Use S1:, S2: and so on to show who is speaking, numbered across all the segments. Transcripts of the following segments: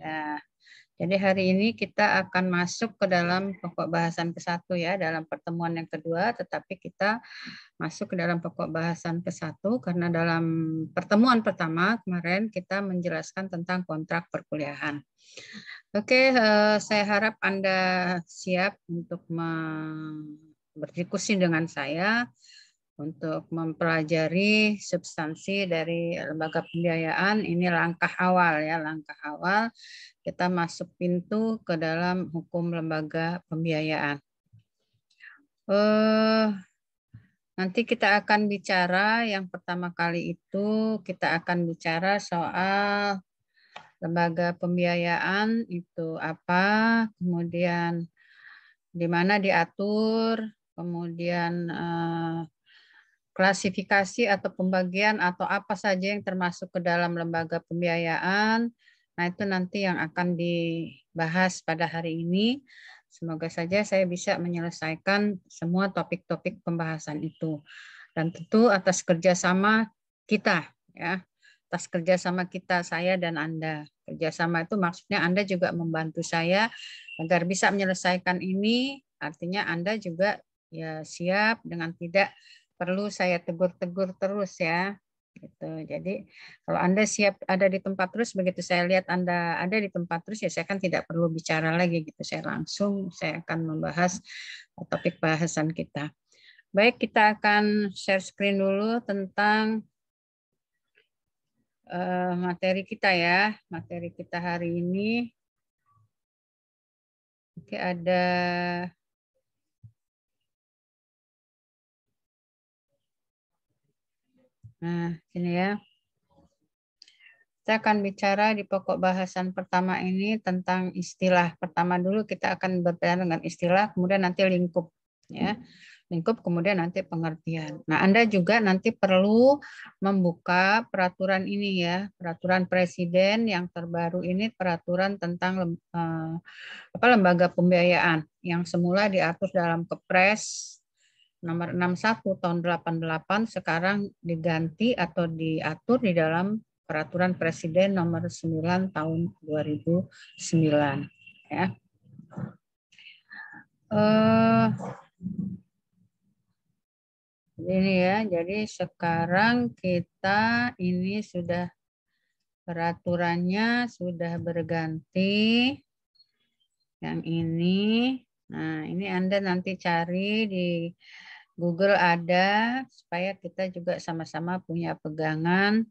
S1: Nah, jadi hari ini kita akan masuk ke dalam pokok bahasan ke-1 ya, dalam pertemuan yang kedua, tetapi kita masuk ke dalam pokok bahasan ke-1 karena dalam pertemuan pertama kemarin kita menjelaskan tentang kontrak perkuliahan. Oke, saya harap Anda siap untuk berdiskusi dengan saya untuk mempelajari substansi dari lembaga pembiayaan. Ini langkah awal ya, langkah awal kita masuk pintu ke dalam hukum lembaga pembiayaan. Nanti kita akan bicara yang pertama kali itu kita akan bicara soal lembaga pembiayaan itu apa, kemudian di mana diatur, kemudian klasifikasi atau pembagian atau apa saja yang termasuk ke dalam lembaga pembiayaan. Nah, itu nanti yang akan dibahas pada hari ini. Semoga saja saya bisa menyelesaikan semua topik-topik pembahasan itu. Dan tentu atas kerjasama kita, ya, atas kerjasama kita, saya dan Anda. Kerjasama itu maksudnya Anda juga membantu saya agar bisa menyelesaikan ini. Artinya Anda juga ya siap dengan tidak perlu saya tegur-tegur terus ya. Gitu. Jadi kalau Anda siap ada di tempat terus, begitu saya lihat Anda ada di tempat terus ya saya kan tidak perlu bicara lagi gitu. Saya akan membahas topik bahasan kita. Baik, kita akan share screen dulu tentang materi kita ya. Materi kita hari ini. Oke, ada nah, sini ya. Kita akan bicara di pokok bahasan pertama ini tentang istilah. Pertama dulu kita akan berbicara dengan istilah, kemudian nanti lingkup. Ya. Lingkup, kemudian nanti pengertian. Nah, Anda juga nanti perlu membuka peraturan ini ya. Peraturan Presiden yang terbaru ini, peraturan tentang lembaga pembiayaan yang semula diatur dalam Kepres nomor 61 tahun 88 sekarang diganti atau diatur di dalam peraturan Presiden nomor 9 tahun 2009 ya. Ini ya, jadi sekarang kita ini sudah peraturannya sudah berganti yang ini. Nah, ini Anda nanti cari di Google ada, supaya kita juga sama-sama punya pegangan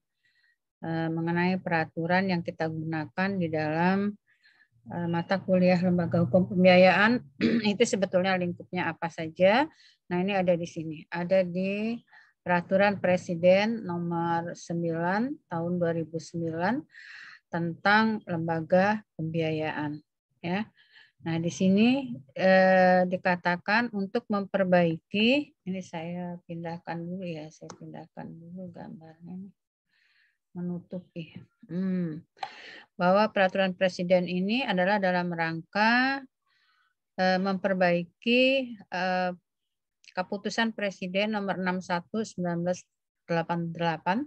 S1: mengenai peraturan yang kita gunakan di dalam mata kuliah lembaga hukum pembiayaan. Itu sebetulnya lingkupnya apa saja. Nah, ini ada di sini. Ada di Peraturan Presiden nomor 9 tahun 2009 tentang lembaga pembiayaan. Ya. Nah, di sini dikatakan untuk memperbaiki, ini saya pindahkan dulu ya, saya pindahkan dulu gambarnya, menutupi. Bahwa peraturan presiden ini adalah dalam rangka memperbaiki keputusan Presiden nomor 61/1988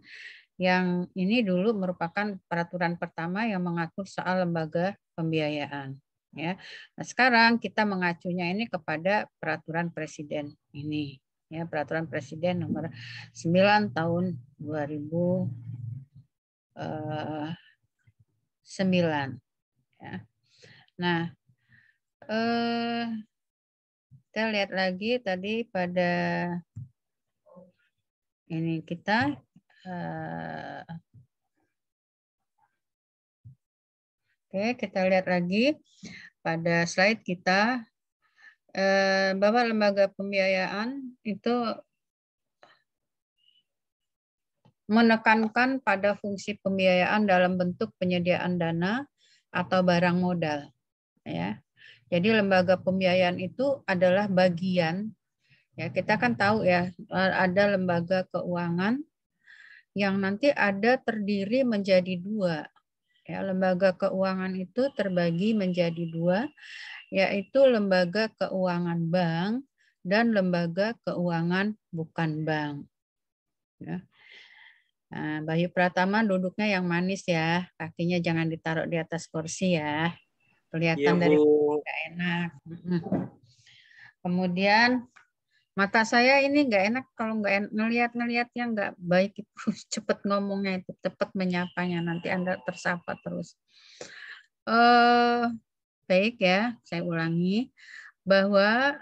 S1: yang ini dulu merupakan peraturan pertama yang mengatur soal lembaga pembiayaan. Ya, nah sekarang kita mengacunya ini kepada peraturan presiden ini, ya peraturan presiden nomor 9 tahun 2009. Ya. Nah, kita lihat lagi tadi pada ini kita oke, kita lihat lagi pada slide kita bahwa lembaga pembiayaan itu menekankan pada fungsi pembiayaan dalam bentuk penyediaan dana atau barang modal. Ya, jadi lembaga pembiayaan itu adalah bagian. Ya, kita kan tahu ya ada lembaga keuangan yang nanti ada terdiri menjadi dua. Ya, lembaga keuangan itu terbagi menjadi dua, yaitu lembaga keuangan bank dan lembaga keuangan bukan bank. Ya. Nah, Bayu Pratama duduknya yang manis ya, kakinya jangan ditaruh di atas kursi ya,
S2: Iya,
S1: kelihatan
S2: Bu.
S1: dari nggak enak. Kemudian mata saya ini nggak enak kalau nggak ngelihat yang nggak baik itu cepet ngomongnya itu, cepet menyapanya, nanti Anda tersapa terus. Baik ya, saya ulangi bahwa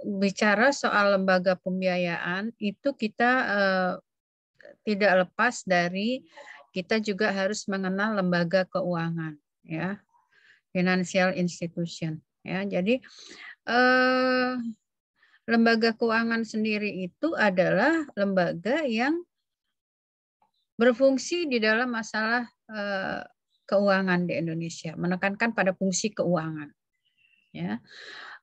S1: bicara soal lembaga pembiayaan itu kita tidak lepas dari kita juga harus mengenal lembaga keuangan, ya, financial institution, ya. Jadi lembaga keuangan sendiri itu adalah lembaga yang berfungsi di dalam masalah keuangan di Indonesia, menekankan pada fungsi keuangan, ya.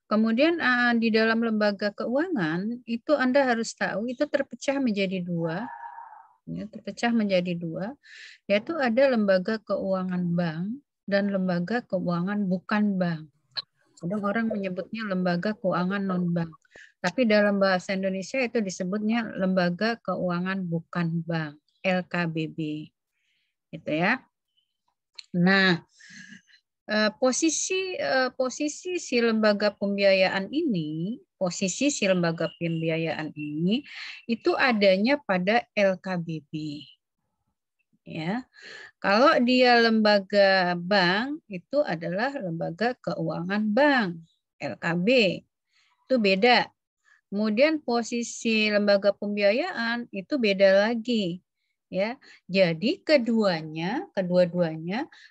S1: Kemudian di dalam lembaga keuangan itu Anda harus tahu itu terpecah menjadi dua, ya, yaitu ada lembaga keuangan bank dan lembaga keuangan bukan bank. Kadang orang menyebutnya lembaga keuangan non bank, tapi dalam bahasa Indonesia itu disebutnya lembaga keuangan bukan bank, LKBB, gitu ya. Nah, posisi si lembaga pembiayaan ini, itu adanya pada LKBB. Ya, kalau dia lembaga bank itu adalah lembaga keuangan bank, LKB, itu beda. Kemudian posisi lembaga pembiayaan itu beda lagi. Ya, jadi kedua-duanya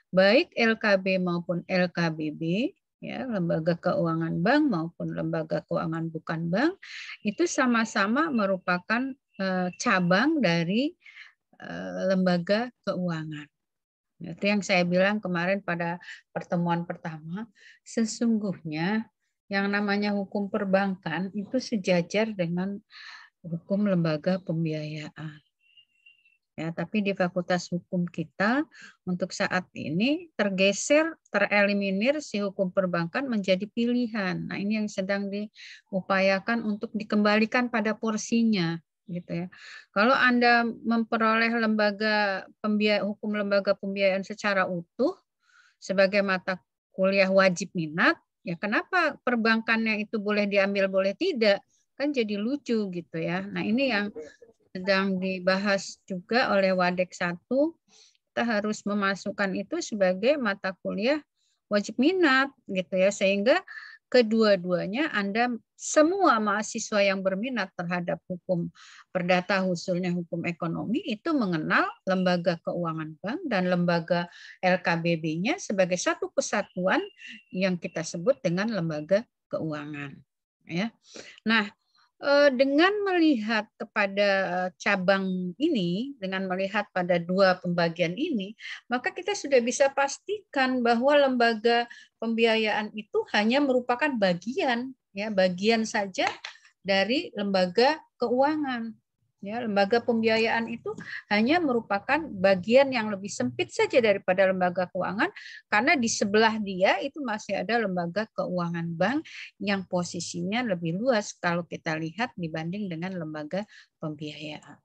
S1: baik LKB maupun LKBB, ya, lembaga keuangan bank maupun lembaga keuangan bukan bank, itu sama-sama merupakan cabang dari lembaga keuangan. Itu yang saya bilang kemarin pada pertemuan pertama, sesungguhnya yang namanya hukum perbankan itu sejajar dengan hukum lembaga pembiayaan. Ya, tapi di Fakultas Hukum kita untuk saat ini tereliminir si hukum perbankan menjadi pilihan. Nah, ini yang sedang diupayakan untuk dikembalikan pada porsinya, gitu ya. Kalau Anda memperoleh hukum lembaga pembiayaan secara utuh sebagai mata kuliah wajib minat, ya kenapa perbankannya itu boleh diambil, boleh tidak? Kan jadi lucu gitu ya. Nah, ini yang sedang dibahas juga oleh Wadek 1, kita harus memasukkan itu sebagai mata kuliah wajib minat gitu ya, sehingga kedua-duanya Anda semua mahasiswa yang berminat terhadap hukum perdata khususnya hukum ekonomi itu mengenal lembaga keuangan bank dan lembaga LKBB-nya sebagai satu kesatuan yang kita sebut dengan lembaga keuangan, ya. Nah, dengan melihat kepada cabang ini, dengan melihat pada dua pembagian ini, maka kita sudah bisa pastikan bahwa lembaga pembiayaan itu hanya merupakan bagian, ya, bagian saja dari lembaga keuangan. Ya, lembaga pembiayaan itu hanya merupakan bagian yang lebih sempit saja daripada lembaga keuangan, karena di sebelah dia itu masih ada lembaga keuangan bank yang posisinya lebih luas kalau kita lihat dibanding dengan lembaga pembiayaan.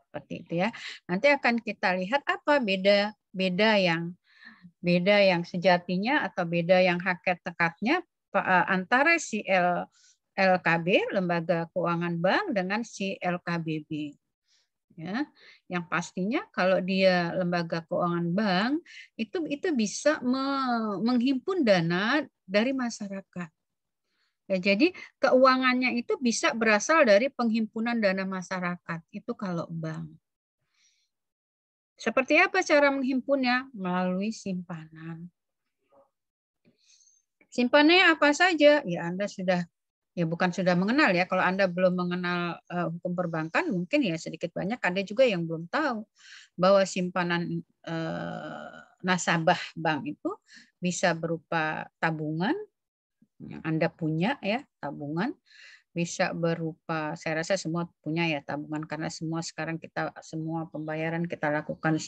S1: Seperti itu ya. Nanti akan kita lihat apa beda yang sejatinya atau beda yang hakikat-tekatnya antara si LKB, lembaga keuangan bank, dengan si LKBB. Ya, yang pastinya kalau dia lembaga keuangan bank itu bisa menghimpun dana dari masyarakat. Ya, jadi keuangannya itu bisa berasal dari penghimpunan dana masyarakat. Itu kalau bank. Seperti apa cara menghimpunnya? Melalui simpanan. Simpanannya apa saja? Ya, Anda bukan sudah mengenal ya. Kalau Anda belum mengenal hukum perbankan, mungkin ya sedikit banyak Anda juga yang belum tahu bahwa simpanan nasabah bank itu bisa berupa tabungan yang Anda punya ya, tabungan. Bisa berupa, saya rasa semua punya ya tabungan, karena semua pembayaran kita lakukan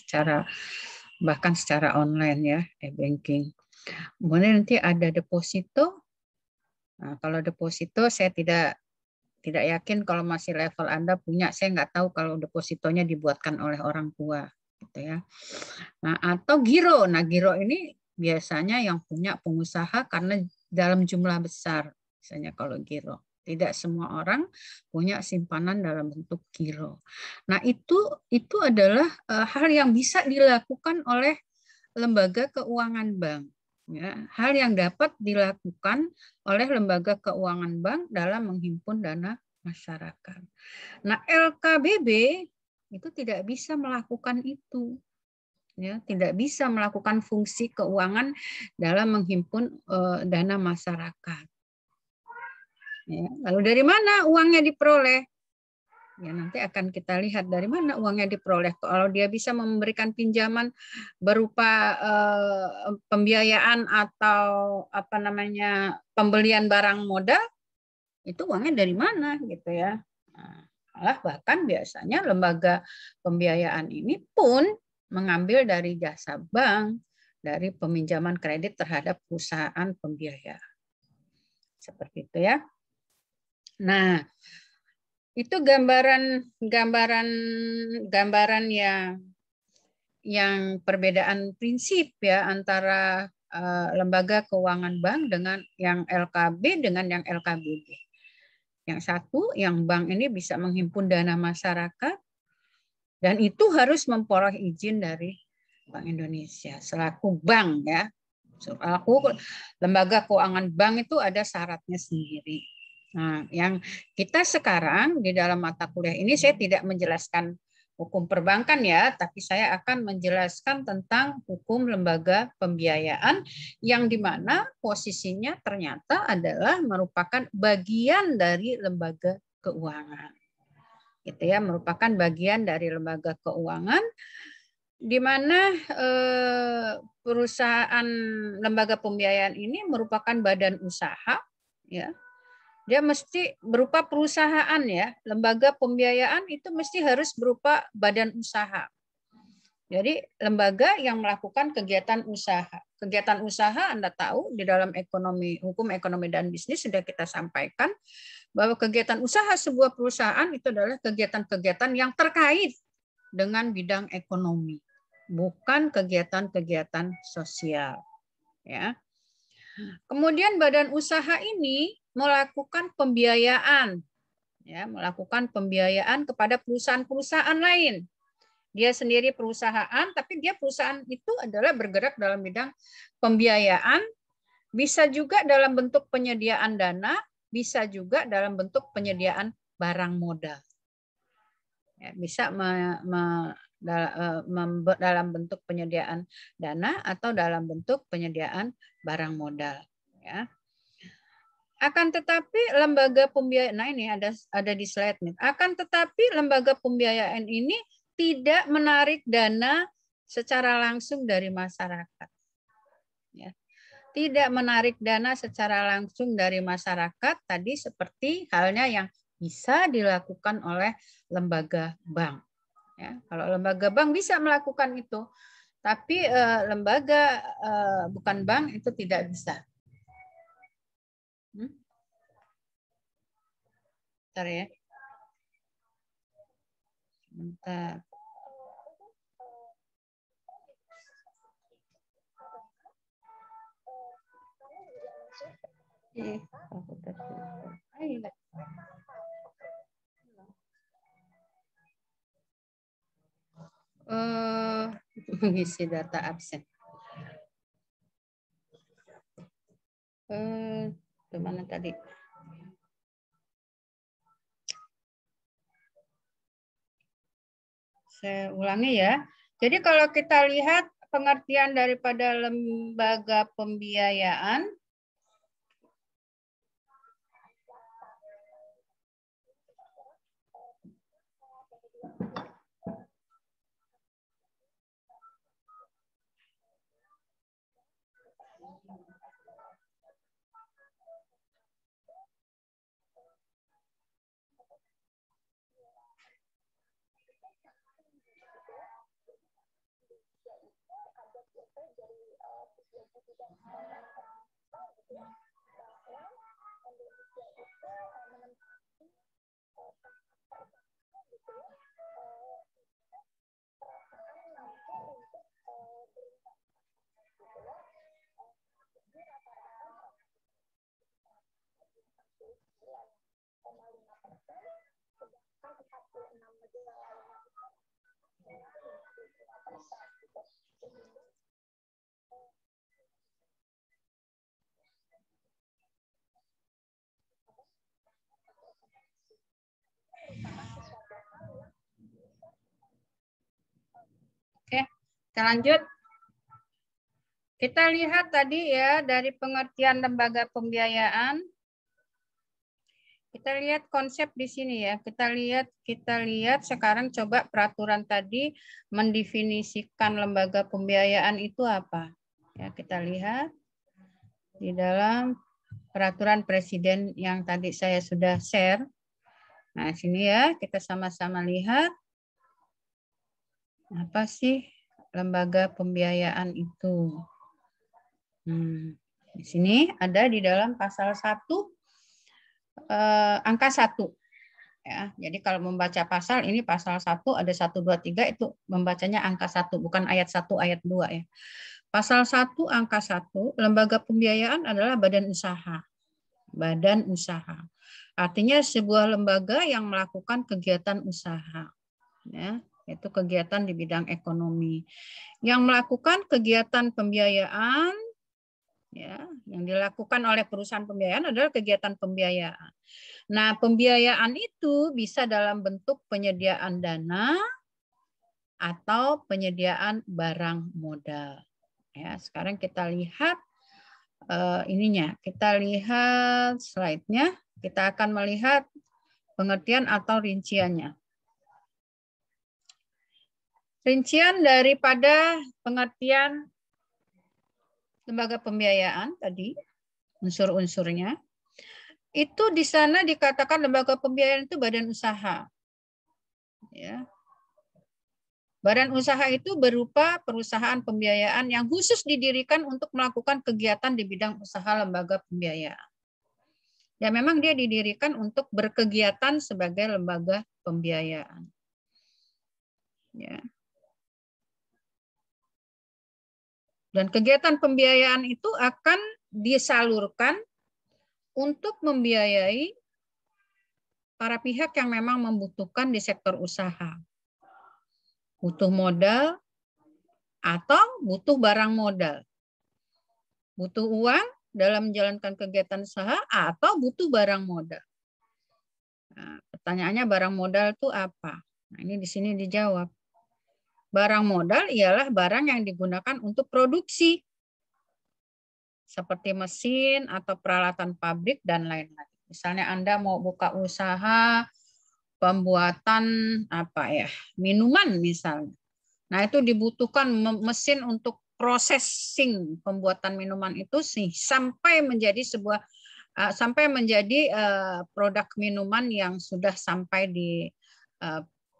S1: bahkan secara online ya, e-banking. Kemudian nanti ada deposito. Nah, kalau deposito saya tidak tidak yakin kalau masih level Anda punya. Saya nggak tahu kalau depositonya dibuatkan oleh orang tua, gitu ya. Nah, atau giro. Nah, giro ini biasanya yang punya pengusaha karena dalam jumlah besar. Misalnya kalau giro. Tidak semua orang punya simpanan dalam bentuk giro. Nah, itu adalah hal yang bisa dilakukan oleh lembaga keuangan bank. Ya, hal yang dapat dilakukan oleh lembaga keuangan bank dalam menghimpun dana masyarakat. Nah, LKBB itu tidak bisa melakukan itu. Ya, tidak bisa melakukan fungsi keuangan dalam menghimpun dana masyarakat. Ya, lalu dari mana uangnya diperoleh? Ya, nanti akan kita lihat dari mana uangnya diperoleh. Kalau dia bisa memberikan pinjaman berupa pembiayaan atau apa namanya pembelian barang modal, itu uangnya dari mana gitu ya. Nah, bahkan biasanya lembaga pembiayaan ini pun mengambil dari jasa bank, dari peminjaman kredit terhadap perusahaan pembiayaan. Seperti itu ya. Nah, itu gambaran yang perbedaan prinsip ya antara lembaga keuangan bank dengan yang LKB dengan yang LKBB. Yang satu, yang bank ini bisa menghimpun dana masyarakat dan itu harus memperoleh izin dari Bank Indonesia selaku bank ya. Selaku lembaga keuangan bank itu ada syaratnya sendiri. Nah, yang kita sekarang di dalam mata kuliah ini saya tidak menjelaskan hukum perbankan ya, tapi saya akan menjelaskan tentang hukum lembaga pembiayaan yang di mana posisinya ternyata adalah merupakan bagian dari lembaga keuangan. Gitu ya, merupakan bagian dari lembaga keuangan di mana perusahaan lembaga pembiayaan ini merupakan badan usaha ya. Dia mesti berupa perusahaan ya. Lembaga pembiayaan itu mesti harus berupa badan usaha. Jadi lembaga yang melakukan kegiatan usaha. Kegiatan usaha Anda tahu di dalam hukum ekonomi dan bisnis sudah kita sampaikan bahwa kegiatan usaha sebuah perusahaan itu adalah kegiatan-kegiatan yang terkait dengan bidang ekonomi, bukan kegiatan-kegiatan sosial. Ya. Kemudian badan usaha ini melakukan pembiayaan, ya, melakukan pembiayaan kepada perusahaan-perusahaan lain. Dia sendiri perusahaan, tapi dia perusahaan itu adalah bergerak dalam bidang pembiayaan, bisa juga dalam bentuk penyediaan dana, bisa juga dalam bentuk penyediaan barang modal. Ya, bisa dalam bentuk penyediaan dana atau dalam bentuk penyediaan barang modal. Ya. Akan tetapi lembaga pembiayaan, nah ini ada di slide nih. Akan tetapi lembaga pembiayaan ini tidak menarik dana secara langsung dari masyarakat. Ya. Tidak menarik dana secara langsung dari masyarakat tadi seperti halnya yang bisa dilakukan oleh lembaga bank. Ya, kalau lembaga bank bisa melakukan itu, tapi lembaga bukan bank itu tidak bisa. Bentar ya. Bentar. Mengisi data absen. Kemana tadi? Saya ulangi ya. Jadi kalau kita lihat pengertian daripada lembaga pembiayaan, Oke, kita lanjut. Kita lihat tadi ya dari pengertian lembaga pembiayaan. Kita lihat konsep di sini ya. Kita lihat sekarang coba peraturan tadi mendefinisikan lembaga pembiayaan itu apa. Ya, kita lihat di dalam peraturan presiden yang tadi saya sudah share. Nah, sini ya kita sama-sama lihat apa sih lembaga pembiayaan itu. Di sini ada di dalam pasal 1 angka 1. Ya, jadi kalau membaca pasal ini pasal 1 ada 1 2 3 itu membacanya angka 1 bukan ayat 1 ayat 2 ya. Pasal 1 angka 1 lembaga pembiayaan adalah badan usaha. Badan usaha. Artinya sebuah lembaga yang melakukan kegiatan usaha. Ya, itu kegiatan di bidang ekonomi. Yang melakukan kegiatan pembiayaan ya, yang dilakukan oleh perusahaan pembiayaan adalah kegiatan pembiayaan. Nah, pembiayaan itu bisa dalam bentuk penyediaan dana atau penyediaan barang modal. Ya, sekarang kita lihat ininya. Kita lihat slide-nya. Kita akan melihat pengertian atau rinciannya. Rincian daripada pengertian lembaga pembiayaan tadi, unsur-unsurnya. Itu di sana dikatakan lembaga pembiayaan itu badan usaha. Ya. Badan usaha itu berupa perusahaan pembiayaan yang khusus didirikan untuk melakukan kegiatan di bidang usaha lembaga pembiayaan. Ya memang dia didirikan untuk berkegiatan sebagai lembaga pembiayaan. Ya. Dan kegiatan pembiayaan itu akan disalurkan untuk membiayai para pihak yang memang membutuhkan di sektor usaha. Butuh modal atau butuh barang modal. Butuh uang dalam menjalankan kegiatan usaha atau butuh barang modal. Nah, pertanyaannya barang modal itu apa? Nah, ini di sini dijawab. Barang modal ialah barang yang digunakan untuk produksi. Seperti mesin atau peralatan pabrik dan lain-lain. Misalnya Anda mau buka usaha pembuatan minuman misalnya. Nah, itu dibutuhkan mesin untuk processing pembuatan minuman itu sih sampai menjadi produk minuman yang sudah sampai di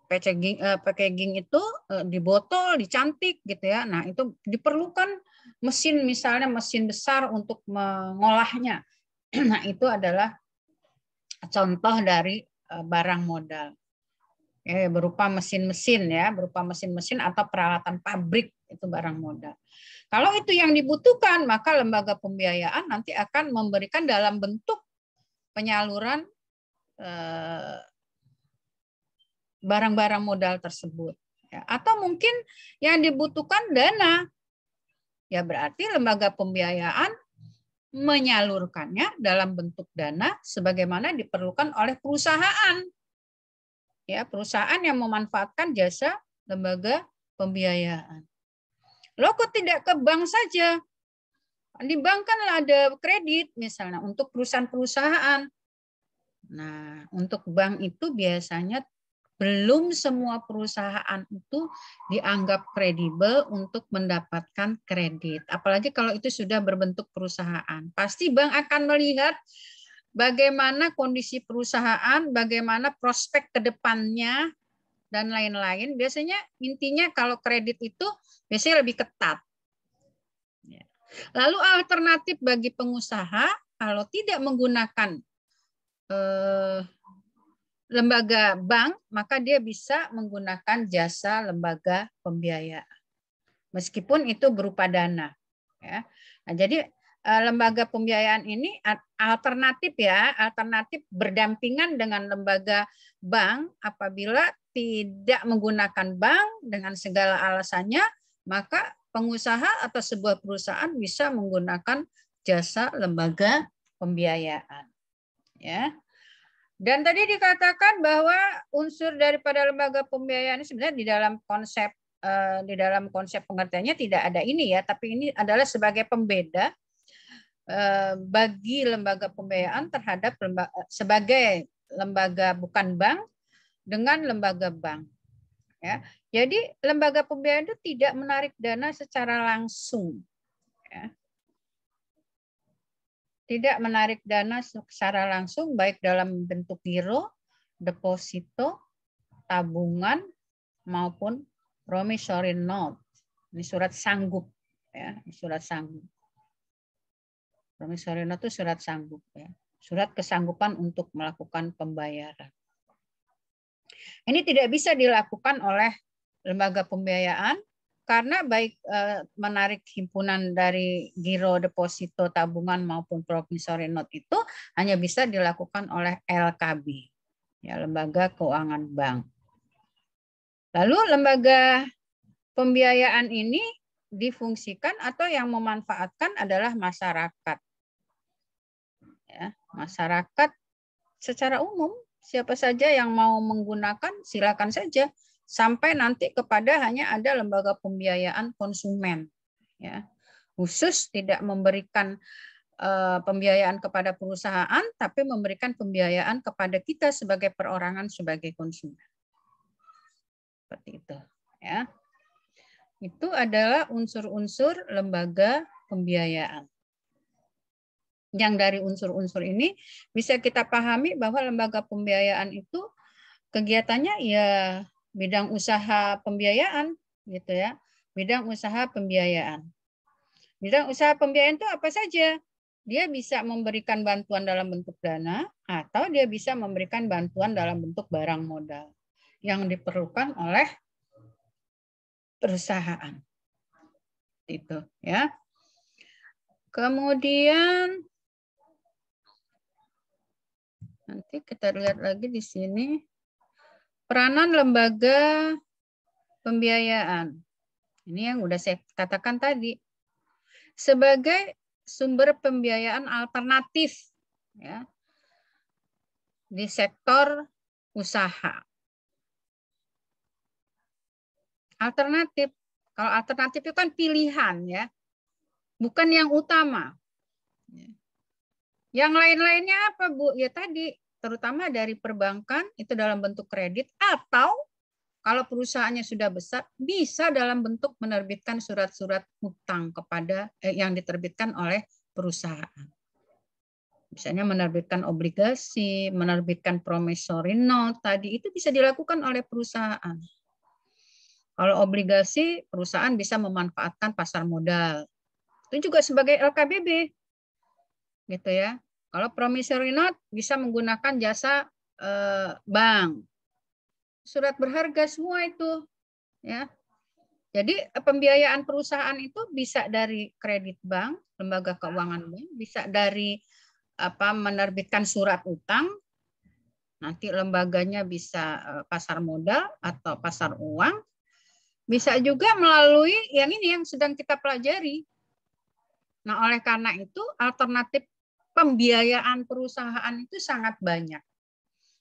S1: packaging itu di botol, dicantik gitu ya. Nah, itu diperlukan mesin misalnya mesin besar untuk mengolahnya. Nah, itu adalah contoh dari barang modal. Berupa mesin-mesin ya, berupa mesin-mesin atau peralatan pabrik itu barang modal. Kalau itu yang dibutuhkan, maka lembaga pembiayaan nanti akan memberikan dalam bentuk penyaluran barang-barang modal tersebut. Ya, atau mungkin yang dibutuhkan dana, ya berarti lembaga pembiayaan menyalurkannya dalam bentuk dana sebagaimana diperlukan oleh perusahaan. Ya, perusahaan yang memanfaatkan jasa lembaga pembiayaan. Loh kok tidak ke bank saja? Di bank kan ada kredit misalnya untuk perusahaan-perusahaan. Nah, untuk bank itu biasanya belum semua perusahaan itu dianggap kredibel untuk mendapatkan kredit. Apalagi kalau itu sudah berbentuk perusahaan. Pasti bank akan melihat bagaimana kondisi perusahaan, bagaimana prospek ke depannya, dan lain-lain. Biasanya intinya kalau kredit itu biasanya lebih ketat. Lalu alternatif bagi pengusaha, kalau tidak menggunakan lembaga bank, maka dia bisa menggunakan jasa lembaga pembiayaan. Meskipun itu berupa dana. Ya. Nah, jadi lembaga pembiayaan ini alternatif ya, alternatif berdampingan dengan lembaga bank. Apabila tidak menggunakan bank dengan segala alasannya, maka pengusaha atau sebuah perusahaan bisa menggunakan jasa lembaga pembiayaan. Ya. Dan tadi dikatakan bahwa unsur daripada lembaga pembiayaan ini sebenarnya di dalam konsep pengertiannya tidak ada ini ya, tapi ini adalah sebagai pembeda bagi lembaga pembiayaan terhadap sebagai lembaga bukan bank dengan lembaga bank. Ya. Jadi lembaga pembiayaan itu tidak menarik dana secara langsung. Ya. Tidak menarik dana secara langsung baik dalam bentuk giro, deposito, tabungan maupun promissory note. Ini surat sanggup ya, surat sanggup. Promissory note itu surat sanggup ya. Surat kesanggupan untuk melakukan pembayaran. Ini tidak bisa dilakukan oleh lembaga pembiayaan karena baik menarik himpunan dari giro, deposito, tabungan maupun promissory note itu hanya bisa dilakukan oleh LKB, ya, lembaga keuangan bank. Lalu lembaga pembiayaan ini difungsikan atau yang memanfaatkan adalah masyarakat. Ya, masyarakat secara umum, siapa saja yang mau menggunakan silakan saja. Sampai nanti kepada hanya ada lembaga pembiayaan konsumen, ya, khusus tidak memberikan pembiayaan kepada perusahaan, tapi memberikan pembiayaan kepada kita sebagai perorangan sebagai konsumen. Seperti itu, ya. Itu adalah unsur-unsur lembaga pembiayaan. Yang dari unsur-unsur ini bisa kita pahami bahwa lembaga pembiayaan itu kegiatannya ya bidang usaha pembiayaan gitu ya. Bidang usaha pembiayaan. Bidang usaha pembiayaan itu apa saja? Dia bisa memberikan bantuan dalam bentuk dana atau dia bisa memberikan bantuan dalam bentuk barang modal yang diperlukan oleh perusahaan. Itu ya. Kemudian nanti kita lihat lagi di sini peranan lembaga pembiayaan. Ini yang udah saya katakan tadi. Sebagai sumber pembiayaan alternatif ya, di sektor usaha. Alternatif. Kalau alternatif itu kan pilihan ya. Bukan yang utama. Yang lain-lainnya apa, Bu? Ya tadi, terutama dari perbankan, itu dalam bentuk kredit, atau kalau perusahaannya sudah besar, bisa dalam bentuk menerbitkan surat-surat hutang kepada yang diterbitkan oleh perusahaan. Misalnya menerbitkan obligasi, menerbitkan promissory note, tadi itu bisa dilakukan oleh perusahaan. Kalau obligasi, perusahaan bisa memanfaatkan pasar modal. Itu juga sebagai LKBB. Gitu ya. Kalau promissory note bisa menggunakan jasa bank. Surat berharga semua itu ya. Jadi pembiayaan perusahaan itu bisa dari kredit bank, lembaga keuangan bank, bisa dari menerbitkan surat utang. Nanti lembaganya bisa pasar modal atau pasar uang. Bisa juga melalui yang ini yang sedang kita pelajari. Nah, oleh karena itu alternatif pembiayaan perusahaan itu sangat banyak.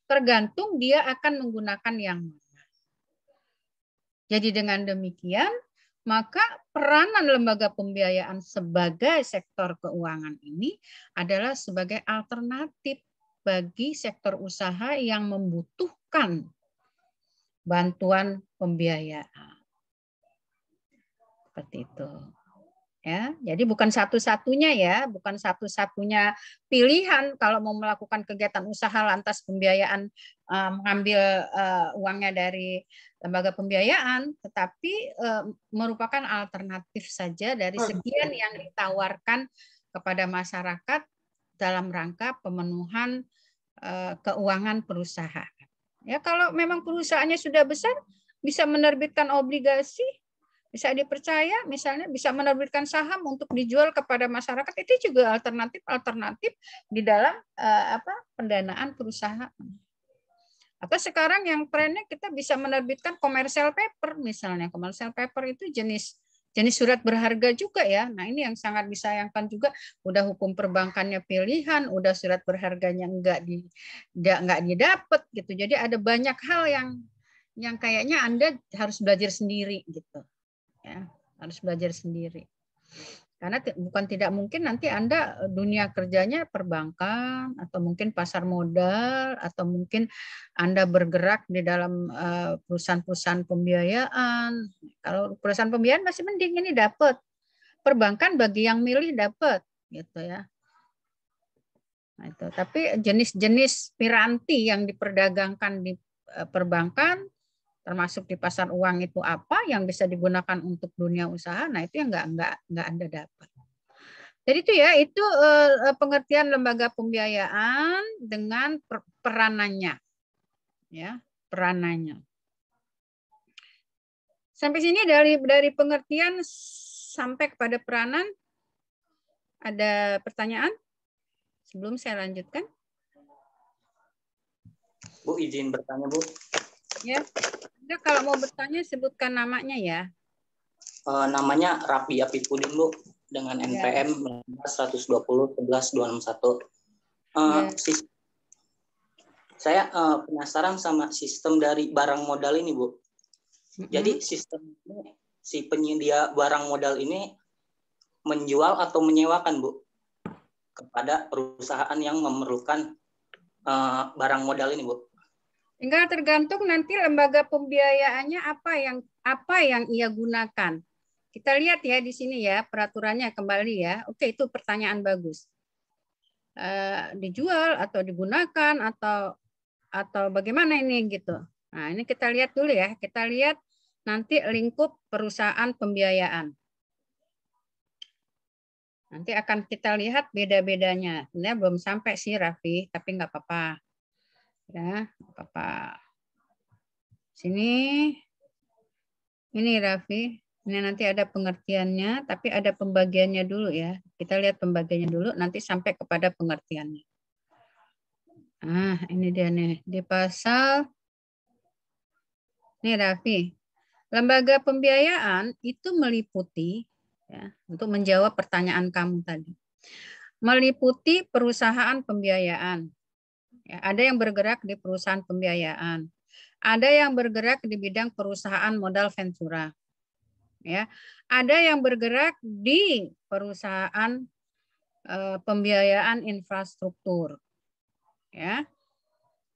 S1: Tergantung dia akan menggunakan yang mana. Jadi dengan demikian, maka peranan lembaga pembiayaan sebagai sektor keuangan ini adalah sebagai alternatif bagi sektor usaha yang membutuhkan bantuan pembiayaan. Seperti itu. Ya, jadi bukan satu-satunya ya, bukan satu-satunya pilihan kalau mau melakukan kegiatan usaha lantas pembiayaan mengambil uangnya dari lembaga pembiayaan, tetapi merupakan alternatif saja dari sekian yang ditawarkan kepada masyarakat dalam rangka pemenuhan keuangan perusahaan. Ya, kalau memang perusahaannya sudah besar, bisa menerbitkan obligasi, bisa dipercaya, misalnya bisa menerbitkan saham untuk dijual kepada masyarakat. Itu juga alternatif di dalam pendanaan perusahaan. Atau sekarang yang trennya kita bisa menerbitkan commercial paper, misalnya. Commercial paper itu jenis surat berharga juga ya. Nah, ini yang sangat disayangkan juga, udah hukum perbankannya pilihan, udah surat berharganya enggak didapat gitu. Jadi ada banyak hal yang kayaknya Anda harus belajar sendiri gitu. Ya, harus belajar sendiri. Karena bukan tidak mungkin nanti Anda dunia kerjanya perbankan, atau mungkin pasar modal, atau mungkin Anda bergerak di dalam perusahaan-perusahaan pembiayaan. Kalau perusahaan pembiayaan masih mending, ini dapat. Perbankan bagi yang milih dapat, gitu ya. Nah, itu. Tapi jenis-jenis piranti yang diperdagangkan di perbankan, termasuk di pasar uang itu apa yang bisa digunakan untuk dunia usaha, nah itu yang nggak Anda dapat. Jadi itu pengertian lembaga pembiayaan dengan peranannya, ya, peranannya. Sampai sini dari pengertian sampai kepada peranan, ada pertanyaan sebelum saya lanjutkan?
S2: Bu, izin bertanya, Bu.
S1: Ya, Anda kalau mau bertanya sebutkan namanya ya.
S2: Namanya Rapi Apipudin, Bu, dengan NPM 120 11 261. Saya penasaran sama sistem dari barang modal ini, Bu. Jadi sistem ini, si penyedia barang modal ini menjual atau menyewakan, Bu, kepada perusahaan yang memerlukan barang modal ini, Bu.
S1: Tinggal tergantung nanti lembaga pembiayaannya apa yang ia gunakan. Kita lihat ya di sini ya peraturannya kembali ya. Oke, itu pertanyaan bagus. Dijual atau digunakan atau bagaimana ini gitu. Nah, ini kita lihat dulu ya. Kita lihat nanti lingkup perusahaan pembiayaan. Nanti akan kita lihat beda-bedanya. Sebenarnya belum sampai sih Raffi, tapi nggak apa-apa. Ya, apa-apa. Sini. Ini Raffi. Ini nanti ada pengertiannya, tapi ada pembagiannya dulu ya. Kita lihat pembagiannya dulu, nanti sampai kepada pengertiannya. Nah, ini dia nih. Di pasal, nih Raffi. Lembaga pembiayaan itu meliputi, ya, untuk menjawab pertanyaan kamu tadi. Meliputi perusahaan pembiayaan. Ya, ada yang bergerak di perusahaan pembiayaan. Ada yang bergerak di bidang perusahaan modal ventura. Ya, ada yang bergerak di perusahaan pembiayaan infrastruktur. Ya.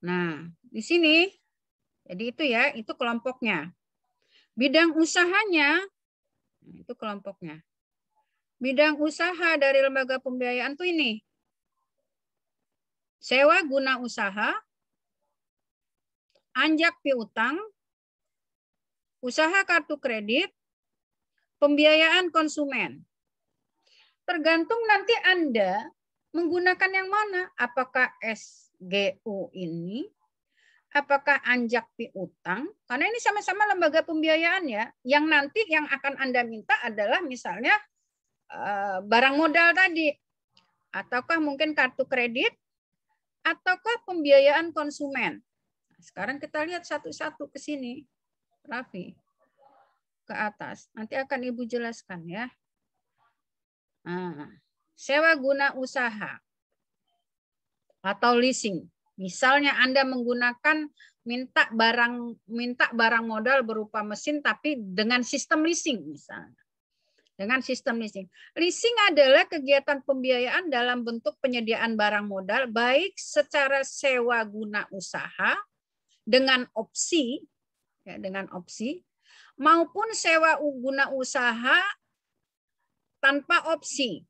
S1: Nah, di sini jadi itu ya, itu kelompoknya. Bidang usahanya itu kelompoknya. Bidang usaha dari lembaga pembiayaan tuh ini. Sewa guna usaha, anjak piutang, usaha kartu kredit, pembiayaan konsumen. Tergantung nanti Anda menggunakan yang mana. Apakah SGU ini, apakah anjak piutang? Karena ini sama-sama lembaga pembiayaan ya. Yang nanti yang akan Anda minta adalah misalnya barang modal tadi. Ataukah mungkin kartu kredit, ataukah pembiayaan konsumen. Sekarang kita lihat satu-satu ke sini. Raffi. Ke atas. Nanti akan Ibu jelaskan ya. Nah, sewa guna usaha atau leasing. Misalnya Anda menggunakan minta barang modal berupa mesin tapi dengan sistem leasing misalnya. Dengan sistem leasing. Leasing adalah kegiatan pembiayaan dalam bentuk penyediaan barang modal baik secara sewa guna usaha dengan opsi maupun sewa guna usaha tanpa opsi.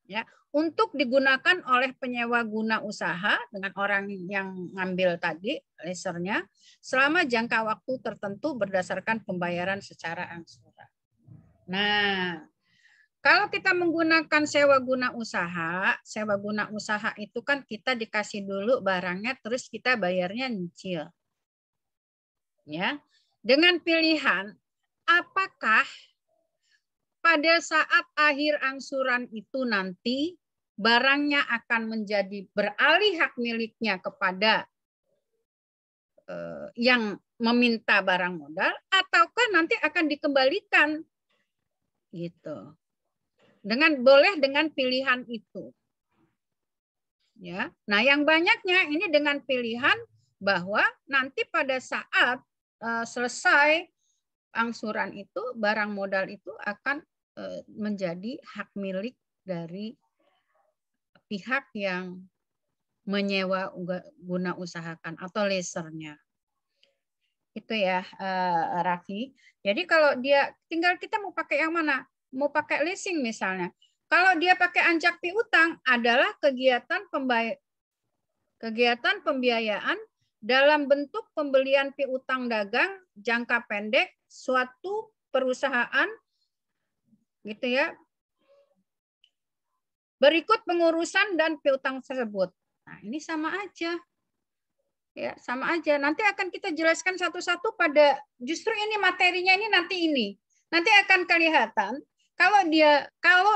S1: Ya, untuk digunakan oleh penyewa guna usaha dengan orang yang ngambil tadi leasernya selama jangka waktu tertentu berdasarkan pembayaran secara angsuran. Nah, Kalau kita menggunakan sewa guna usaha itu kan kita dikasih dulu barangnya, terus kita bayarnya nyicil. Ya, dengan pilihan apakah pada saat akhir angsuran itu nanti barangnya akan menjadi beralih hak miliknya kepada yang meminta barang modal, ataukah nanti akan dikembalikan, gitu. Boleh dengan pilihan itu. Ya, nah yang banyaknya ini dengan pilihan bahwa nanti pada saat selesai angsuran itu barang modal itu akan menjadi hak milik dari pihak yang menyewa guna usahakan atau leasernya. Itu ya, Raffi. Jadi kalau dia tinggal kita mau pakai yang mana? Mau pakai leasing misalnya. Kalau dia pakai anjak piutang adalah kegiatan pembiayaan dalam bentuk pembelian piutang dagang jangka pendek suatu perusahaan, gitu ya. Berikut pengurusan dan piutang tersebut. Nah, ini sama aja. Ya, sama aja. Nanti akan kita jelaskan satu-satu pada justru ini materinya ini nanti ini. Nanti akan kelihatan kalau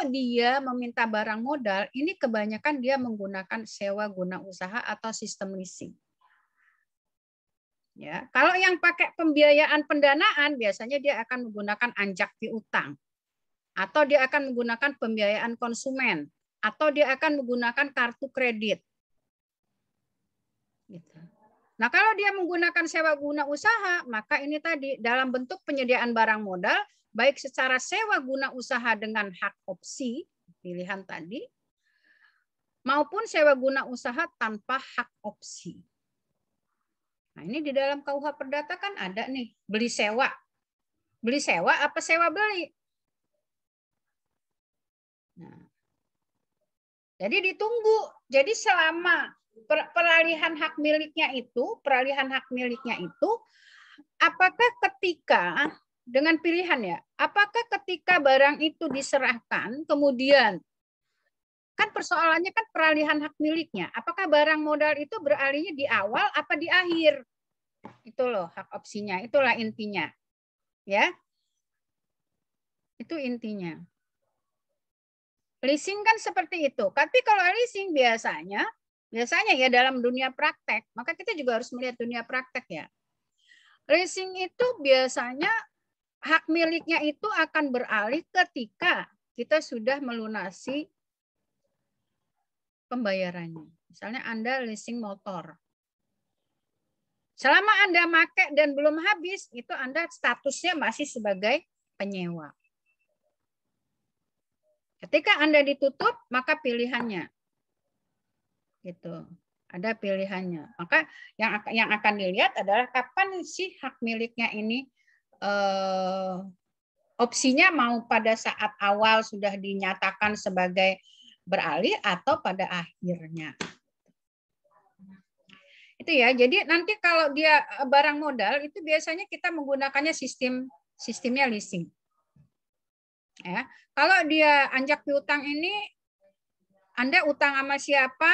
S1: dia meminta barang modal, ini kebanyakan dia menggunakan sewa guna usaha atau sistem leasing. Ya, kalau yang pakai pembiayaan pendanaan biasanya dia akan menggunakan anjak piutang, atau dia akan menggunakan pembiayaan konsumen, atau dia akan menggunakan kartu kredit. Gitu. Nah, kalau dia menggunakan sewa guna usaha, maka ini tadi dalam bentuk penyediaan barang modal, baik secara sewa guna usaha dengan hak opsi, pilihan tadi, maupun sewa guna usaha tanpa hak opsi. Nah, ini di dalam KUH Perdata kan ada nih, beli sewa. Beli sewa apa sewa beli? Nah, jadi ditunggu. Jadi selama peralihan hak miliknya itu, apakah ketika dengan pilihan ya, apakah ketika barang itu diserahkan kemudian kan persoalannya kan peralihan hak miliknya, apakah barang modal itu beralihnya di awal apa di akhir? Itu loh hak opsinya, itulah intinya. Ya. Itu intinya. Leasing kan seperti itu. Tapi kalau leasing biasanya ya dalam dunia praktek, maka kita juga harus melihat dunia praktek ya. Leasing itu biasanya hak miliknya itu akan beralih ketika kita sudah melunasi pembayarannya. Misalnya Anda leasing motor. Selama Anda pakai dan belum habis, itu Anda statusnya masih sebagai penyewa. Ketika Anda ditutup, maka pilihannya. Gitu. Ada pilihannya. Maka yang akan dilihat adalah kapan sih hak miliknya ini opsinya mau pada saat awal sudah dinyatakan sebagai beralih atau pada akhirnya. Itu ya. Jadi nanti kalau dia barang modal itu biasanya kita menggunakannya sistemnya leasing. Ya. Kalau dia anjak piutang ini Anda utang sama siapa?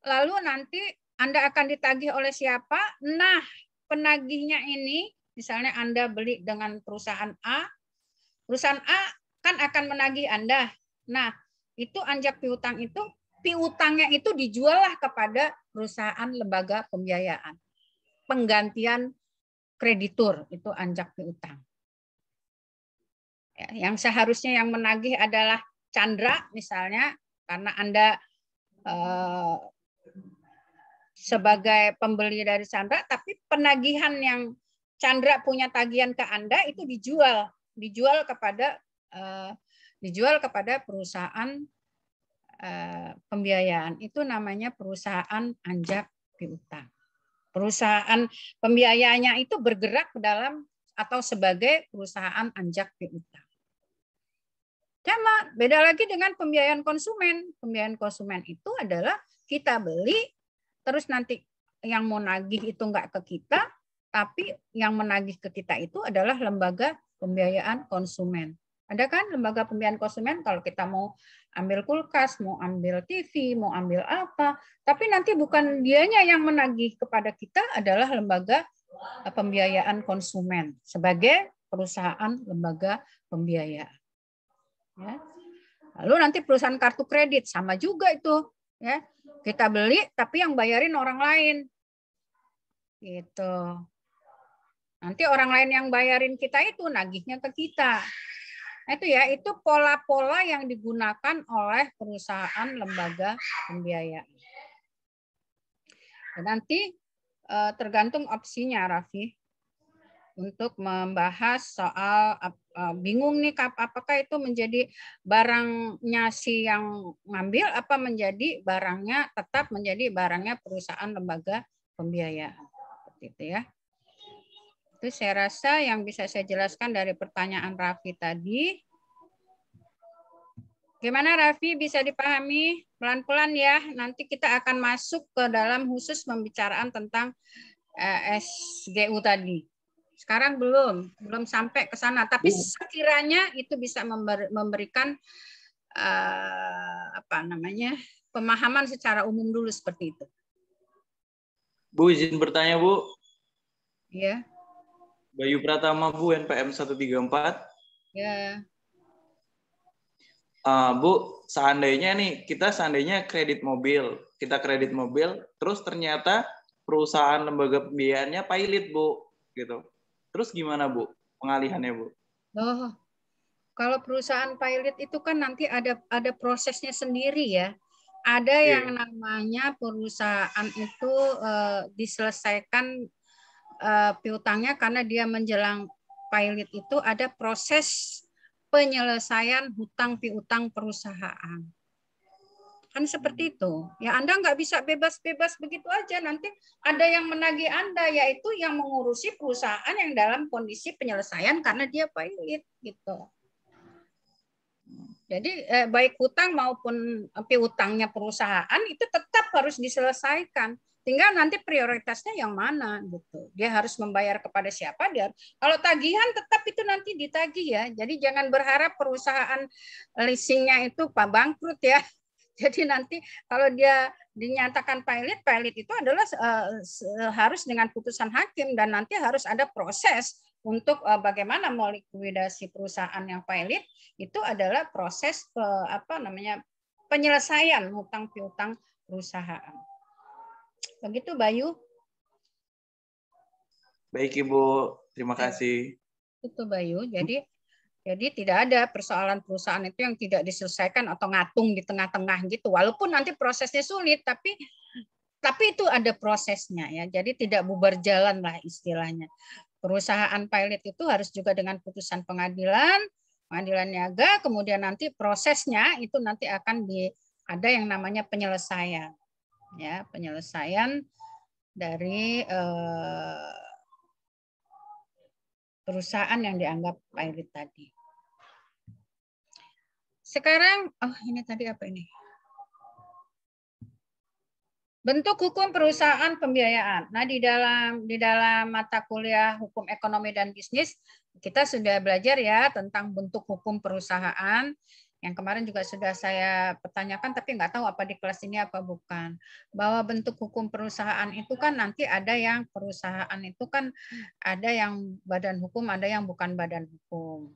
S1: Lalu nanti Anda akan ditagih oleh siapa? Nah, penagihnya ini misalnya Anda beli dengan perusahaan A kan akan menagih Anda. Nah, itu anjak piutang itu piutangnya itu dijual lah kepada perusahaan lembaga pembiayaan. Penggantian kreditur itu anjak piutang. Ya, yang seharusnya yang menagih adalah Chandra misalnya karena Anda sebagai pembeli dari Chandra, tapi penagihan yang Chandra punya tagihan ke Anda itu dijual kepada perusahaan pembiayaan. Itu namanya perusahaan anjak piutang. Perusahaan pembiayaannya itu bergerak dalam atau sebagai perusahaan anjak piutang. Sama, beda lagi dengan pembiayaan konsumen. Pembiayaan konsumen itu adalah kita beli, terus nanti yang mau nagih itu enggak ke kita, tapi yang menagih ke kita itu adalah lembaga pembiayaan konsumen. Ada kan lembaga pembiayaan konsumen kalau kita mau ambil kulkas, mau ambil TV, mau ambil apa, tapi nanti bukan dianya yang menagih kepada kita, adalah lembaga pembiayaan konsumen sebagai perusahaan lembaga pembiayaan. Ya. Lalu nanti perusahaan kartu kredit sama juga itu, ya. Kita beli tapi yang bayarin orang lain. Gitu. Nanti orang lain yang bayarin kita itu nagihnya ke kita. Itu ya, itu pola-pola yang digunakan oleh perusahaan lembaga pembiayaan. Dan nanti tergantung opsinya, Raffi, untuk membahas soal bingung nih apakah itu menjadi barangnya si yang ngambil apa menjadi barangnya tetap menjadi barangnya perusahaan lembaga pembiayaan. Seperti itu ya. Itu saya rasa yang bisa saya jelaskan dari pertanyaan Raffi tadi. Gimana Raffi, bisa dipahami? Pelan-pelan ya, nanti kita akan masuk ke dalam khusus pembicaraan tentang SGU tadi. Sekarang belum sampai ke sana, tapi sekiranya itu bisa memberikan pemahaman secara umum dulu seperti itu.
S3: Bu, izin bertanya, Bu.
S1: Iya.
S3: Bayu Pratama, Bu, NPM 134.
S1: Ya.
S3: Bu, seandainya kredit mobil, terus ternyata perusahaan lembaga pembiayaannya pilot, Bu, gitu. Terus gimana, Bu, pengalihannya, Bu?
S1: Oh, kalau perusahaan pilot itu kan nanti ada prosesnya sendiri ya. Ada yang namanya perusahaan itu diselesaikan piutangnya karena dia menjelang pilot itu ada proses penyelesaian hutang piutang perusahaan. Kan seperti itu. Ya Anda nggak bisa bebas-bebas begitu aja. Nanti ada yang menagih Anda, yaitu yang mengurusi perusahaan yang dalam kondisi penyelesaian karena dia pilot gitu. Jadi baik hutang maupun piutangnya perusahaan itu tetap harus diselesaikan. Tinggal nanti prioritasnya yang mana gitu. Dia harus membayar kepada siapa dia. Kalau tagihan tetap itu nanti ditagih ya. Jadi jangan berharap perusahaan leasingnya itu bangkrut ya. Jadi nanti kalau dia dinyatakan pilot itu adalah harus dengan putusan hakim dan nanti harus ada proses untuk bagaimana melikuidasi perusahaan yang pilot itu adalah proses penyelesaian hutang piutang perusahaan. Begitu Bayu.
S3: Baik Ibu, terima kasih.
S1: Itu Bayu. Jadi tidak ada persoalan perusahaan itu yang tidak diselesaikan atau ngatung di tengah-tengah gitu. Walaupun nanti prosesnya sulit, tapi itu ada prosesnya ya. Jadi tidak bubar jalan lah istilahnya. Perusahaan pilot itu harus juga dengan putusan pengadilan niaga, kemudian nanti prosesnya itu nanti akan ada yang namanya penyelesaian. Ya, penyelesaian dari perusahaan yang dianggap pilot tadi. Sekarang, ini tadi apa ini? Bentuk hukum perusahaan pembiayaan. Nah, di dalam mata kuliah hukum ekonomi dan bisnis, kita sudah belajar ya tentang bentuk hukum perusahaan. Yang kemarin juga sudah saya pertanyakan, tapi nggak tahu apa di kelas ini apa bukan. Bahwa bentuk hukum perusahaan itu kan nanti ada yang perusahaan itu kan ada yang badan hukum, ada yang bukan badan hukum.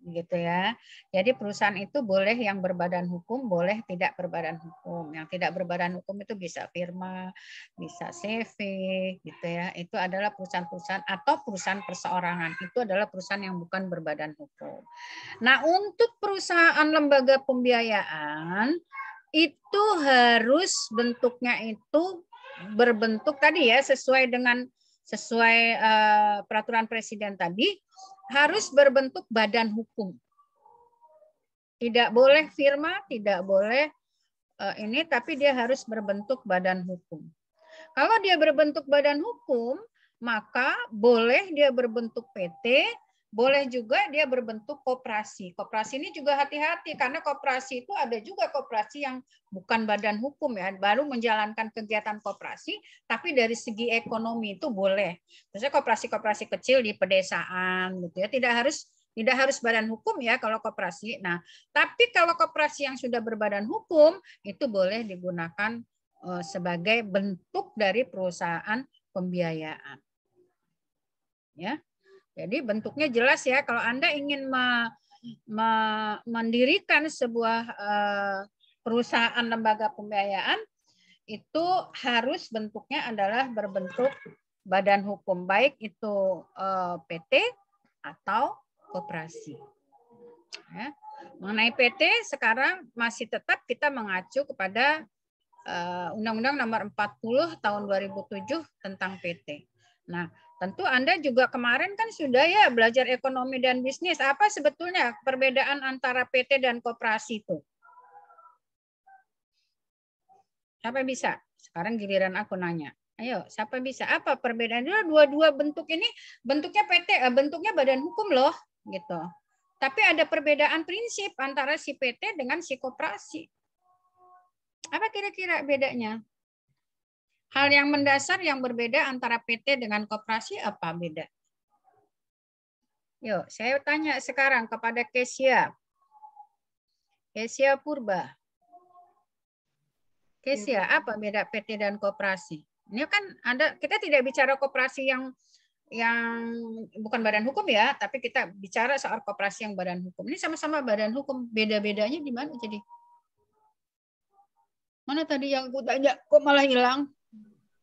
S1: Gitu ya. Jadi perusahaan itu boleh yang berbadan hukum, boleh tidak berbadan hukum. Yang tidak berbadan hukum itu bisa firma, bisa CV, gitu ya. Itu adalah perusahaan-perusahaan atau perusahaan perseorangan. Itu adalah perusahaan yang bukan berbadan hukum. Nah, untuk perusahaan lembaga pembiayaan itu harus bentuknya itu berbentuk tadi ya sesuai peraturan presiden tadi, harus berbentuk badan hukum. Tidak boleh firma, tidak boleh tapi dia harus berbentuk badan hukum. Kalau dia berbentuk badan hukum, maka boleh dia berbentuk PT, boleh juga dia berbentuk koperasi. Koperasi ini juga hati-hati karena koperasi itu ada juga koperasi yang bukan badan hukum ya, baru menjalankan kegiatan koperasi, tapi dari segi ekonomi itu boleh. Misalnya koperasi-koperasi kecil di pedesaan gitu ya, tidak harus Tidak harus badan hukum ya kalau koperasi. Nah, tapi kalau koperasi yang sudah berbadan hukum itu boleh digunakan sebagai bentuk dari perusahaan pembiayaan. Ya. Jadi bentuknya jelas ya. Kalau Anda ingin mendirikan sebuah perusahaan lembaga pembiayaan, itu harus bentuknya adalah berbentuk badan hukum, baik itu PT atau koperasi. Ya. Mengenai PT sekarang masih tetap kita mengacu kepada Undang-Undang Nomor 40 Tahun 2007 tentang PT. Nah, tentu Anda juga kemarin kan sudah ya belajar ekonomi dan bisnis. Apa sebetulnya perbedaan antara PT dan koperasi itu? Siapa bisa? Sekarang giliran aku nanya. Ayo, siapa bisa? Apa perbedaannya? Dua-dua bentuk ini bentuknya PT, bentuknya badan hukum loh, gitu. Tapi ada perbedaan prinsip antara si PT dengan si koperasi. Apa kira-kira bedanya? Hal yang mendasar yang berbeda antara PT dengan koperasi apa beda? Yuk, saya tanya sekarang kepada Kesia. Kesia Purba. Kesia, apa beda PT dan koperasi? Ini kan ada, kita tidak bicara koperasi yang bukan badan hukum ya, tapi kita bicara soal koperasi yang badan hukum. Ini sama-sama badan hukum, beda-bedanya di mana jadi? Mana tadi yang aku tanya, kok malah hilang?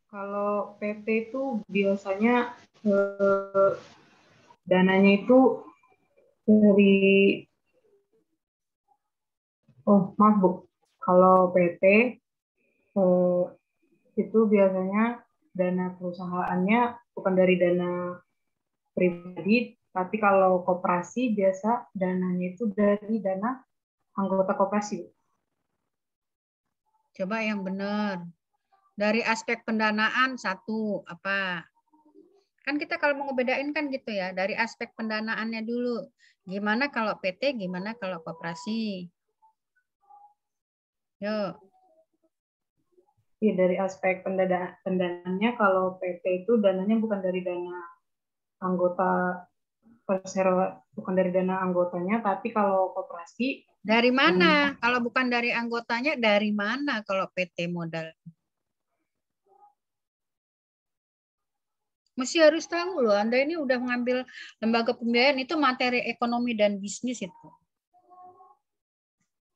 S4: Kalau PT itu biasanya dananya itu dari, oh maaf Bu, kalau PT itu biasanya dana perusahaannya bukan dari dana pribadi, tapi kalau koperasi biasa dananya itu dari dana anggota koperasi.
S1: Coba yang benar. Dari aspek pendanaan satu apa? Kan kita kalau mau ngebedain kan gitu ya, dari aspek pendanaannya dulu. Gimana kalau PT, gimana kalau koperasi? Yuk.
S4: Ya, dari aspek pendanaannya kalau PT itu dananya bukan dari dana anggota bukan dari dana anggotanya, tapi kalau koperasi
S1: dari mana? Kalau bukan dari anggotanya, dari mana kalau PT modal? Mesti harus tahu loh, Anda ini udah mengambil lembaga pembiayaan itu materi ekonomi dan bisnis itu.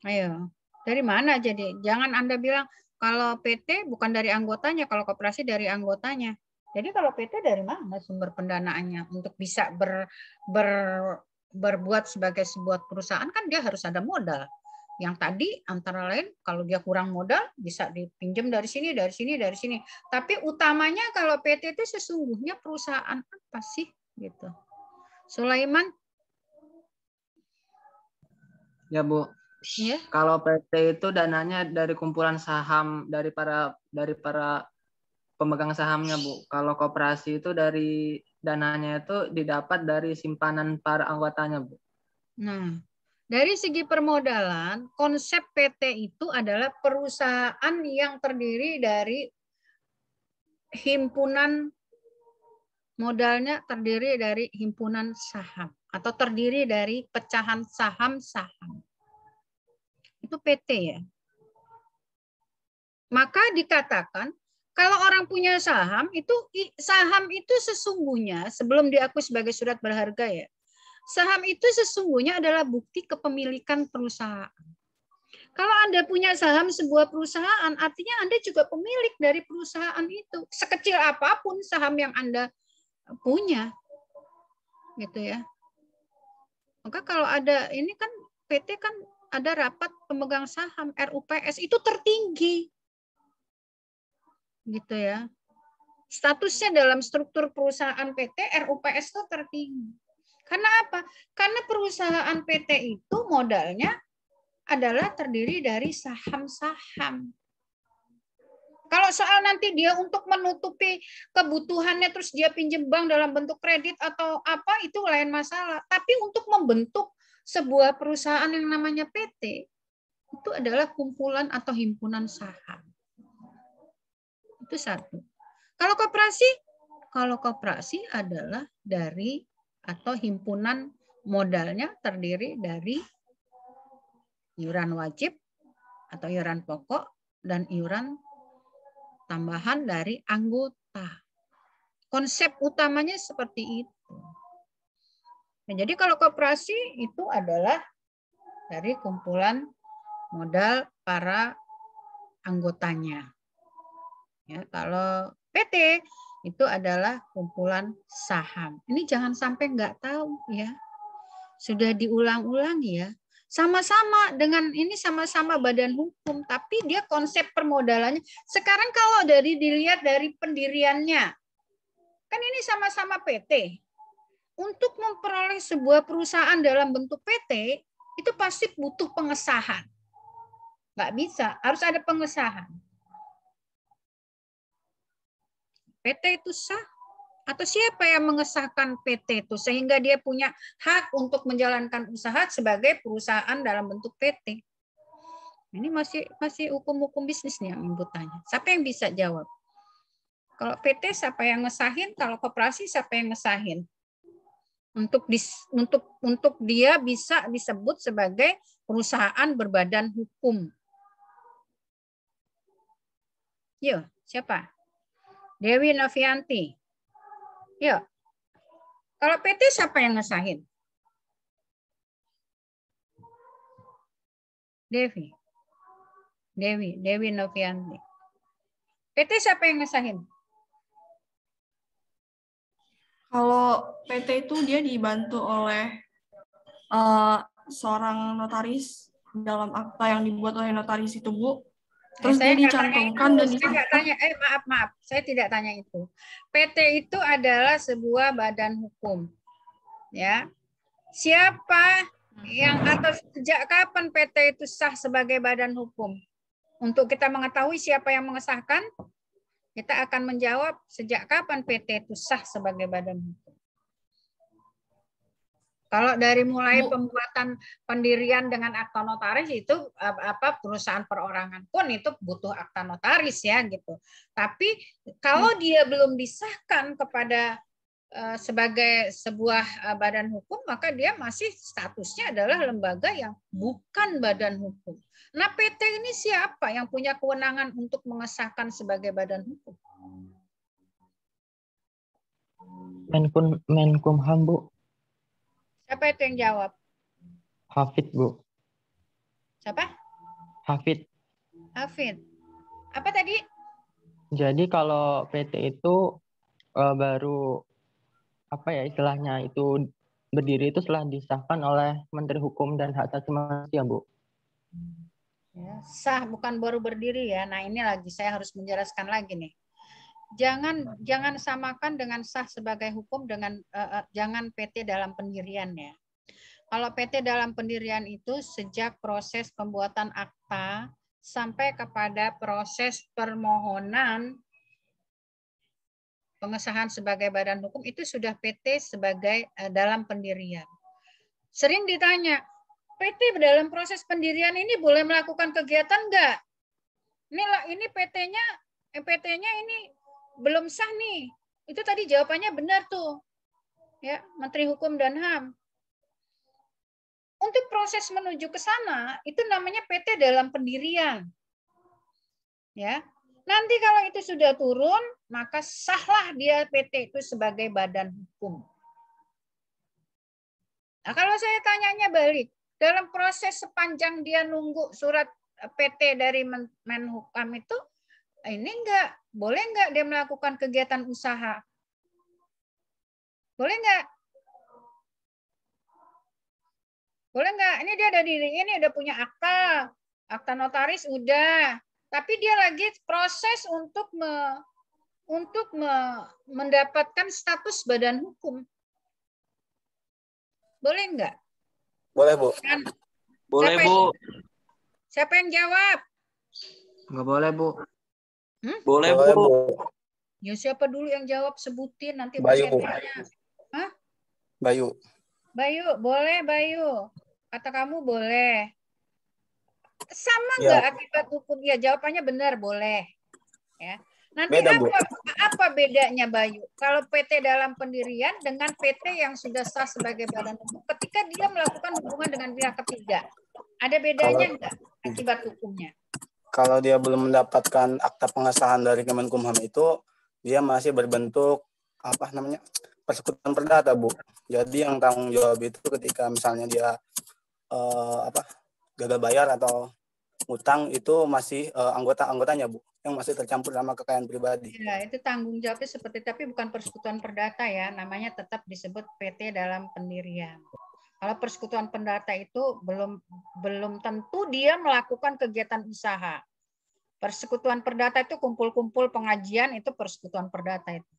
S1: Ayo, dari mana jadi? Jangan Anda bilang kalau PT bukan dari anggotanya, kalau koperasi dari anggotanya. Jadi kalau PT dari mana sumber pendanaannya untuk bisa berbuat sebagai sebuah perusahaan kan dia harus ada modal. Yang tadi antara lain kalau dia kurang modal bisa dipinjam dari sini, dari sini, dari sini. Tapi utamanya kalau PT itu sesungguhnya perusahaan apa sih gitu. Sulaiman?
S5: Ya Bu.
S1: Ya.
S5: Kalau PT itu dananya dari kumpulan saham dari para pemegang sahamnya Bu. Kalau koperasi itu dari dananya itu didapat dari simpanan para anggotanya Bu.
S1: Nah, dari segi permodalan, konsep PT itu adalah perusahaan yang terdiri dari himpunan modalnya terdiri dari himpunan saham atau terdiri dari pecahan saham-saham. Itu PT ya. Maka dikatakan kalau orang punya saham itu sesungguhnya sebelum diakui sebagai surat berharga ya. Saham itu sesungguhnya adalah bukti kepemilikan perusahaan. Kalau Anda punya saham sebuah perusahaan, artinya Anda juga pemilik dari perusahaan itu. Sekecil apapun saham yang Anda punya. Gitu ya. Maka kalau ada, ini kan PT kan ada rapat pemegang saham RUPS, itu tertinggi. Gitu ya. Statusnya dalam struktur perusahaan PT, RUPS itu tertinggi. Karena apa? Karena perusahaan PT itu modalnya adalah terdiri dari saham-saham. Kalau soal nanti dia untuk menutupi kebutuhannya terus dia pinjam bank dalam bentuk kredit atau apa itu lain masalah. Tapi untuk membentuk sebuah perusahaan yang namanya PT itu adalah kumpulan atau himpunan saham. Itu satu. Kalau koperasi adalah dari atau himpunan modalnya terdiri dari iuran wajib atau iuran pokok dan iuran tambahan dari anggota. Konsep utamanya seperti itu. Nah, jadi kalau koperasi itu adalah dari kumpulan modal para anggotanya. Ya, kalau PT itu adalah kumpulan saham. Ini jangan sampai nggak tahu ya. Sudah diulang-ulang ya. Sama-sama dengan ini sama-sama badan hukum, tapi dia konsep permodalannya. Sekarang kalau dilihat dari pendiriannya, kan ini sama-sama PT. Untuk memperoleh sebuah perusahaan dalam bentuk PT, itu pasti butuh pengesahan. Nggak bisa, harus ada pengesahan. PT itu sah atau siapa yang mengesahkan PT itu sehingga dia punya hak untuk menjalankan usaha sebagai perusahaan dalam bentuk PT. Ini masih hukum-hukum bisnis nih yang Ibu tanya. Siapa yang bisa jawab? Kalau PT siapa yang ngesahin? Kalau koperasi siapa yang ngesahin? Untuk dia bisa disebut sebagai perusahaan berbadan hukum. Yuk, siapa? Dewi Novianti. Yuk. Kalau PT siapa yang ngesahin? Dewi Novianti. PT siapa yang ngesahin?
S6: Kalau PT itu dia dibantu oleh seorang notaris dalam akta yang dibuat oleh notaris itu, Bu. Terus dia dicantumkan dan
S1: maaf, saya tidak tanya itu. PT itu adalah sebuah badan hukum. Ya. Siapa yang atau sejak kapan PT itu sah sebagai badan hukum? Untuk kita mengetahui siapa yang mengesahkan, kita akan menjawab sejak kapan PT itu sah sebagai badan hukum. Kalau dari mulai pembuatan pendirian dengan akta notaris itu perusahaan perorangan pun itu butuh akta notaris ya gitu. Tapi kalau dia belum disahkan kepada sebagai sebuah badan hukum, maka dia masih statusnya adalah lembaga yang bukan badan hukum. Nah, PT ini siapa yang punya kewenangan untuk mengesahkan sebagai badan hukum?
S7: Menkumham, Bu.
S1: Siapa itu yang jawab?
S7: Hafid, Bu.
S1: Siapa?
S7: Hafid.
S1: Apa tadi?
S7: Jadi kalau PT itu baru apa ya istilahnya itu berdiri itu setelah disahkan oleh Menteri Hukum dan Hak Asasi Manusia, Bu.
S1: Ya, sah bukan baru berdiri ya. Nah, ini lagi saya harus menjelaskan lagi nih. Jangan samakan dengan sah sebagai hukum dengan jangan PT dalam pendirian ya. Kalau PT dalam pendirian itu sejak proses pembuatan akta sampai kepada proses permohonan pengesahan sebagai badan hukum itu sudah PT sebagai dalam pendirian. Sering ditanya, PT dalam proses pendirian ini boleh melakukan kegiatan enggak? Ini PT-nya ini belum sah nih. Itu tadi jawabannya benar tuh. Ya, Menteri Hukum dan HAM. Untuk proses menuju ke sana itu namanya PT dalam pendirian. Ya. Nanti kalau itu sudah turun, maka sahlah dia PT itu sebagai badan hukum. Nah, kalau saya tanyanya balik, dalam proses sepanjang dia nunggu surat PT dari Menhukam itu, ini boleh nggak dia melakukan kegiatan usaha? Boleh nggak? Boleh nggak? Ini dia ada ini udah punya akta notaris udah, tapi dia lagi proses untuk mendapatkan status badan hukum. Boleh nggak?
S8: Boleh, Bu.
S3: Boleh, Bu.
S1: Siapa yang jawab?
S5: Nggak boleh, Bu.
S3: Boleh,
S8: Boleh,
S3: Bu.
S8: Bu.
S1: Ya siapa dulu yang jawab sebutin nanti
S8: Bayu, Bu.
S1: Hah?
S8: Bayu.
S1: Bayu, boleh Bayu. Kata kamu boleh. Sama
S8: Ya.
S1: nggak akibat hukum? Ya jawabannya benar, boleh. Ya. Nanti
S8: Beda, Bu.
S1: apa bedanya Bayu? Kalau PT dalam pendirian dengan PT yang sudah sah sebagai badan hukum ketika dia melakukan hubungan dengan pihak ketiga. Ada bedanya enggak akibat hukumnya?
S8: Kalau dia belum mendapatkan akta pengesahan dari Kemenkumham itu, dia masih berbentuk apa namanya? Persekutuan perdata, Bu. Jadi yang tanggung jawab itu ketika misalnya dia gagal bayar atau utang itu masih anggotanya, Bu, yang masih tercampur sama kekayaan pribadi.
S1: Ya, itu tanggung jawabnya seperti, tapi bukan persekutuan perdata ya, namanya tetap disebut PT dalam pendirian. Kalau persekutuan perdata itu belum tentu dia melakukan kegiatan usaha. Persekutuan perdata itu kumpul-kumpul pengajian, itu persekutuan perdata itu.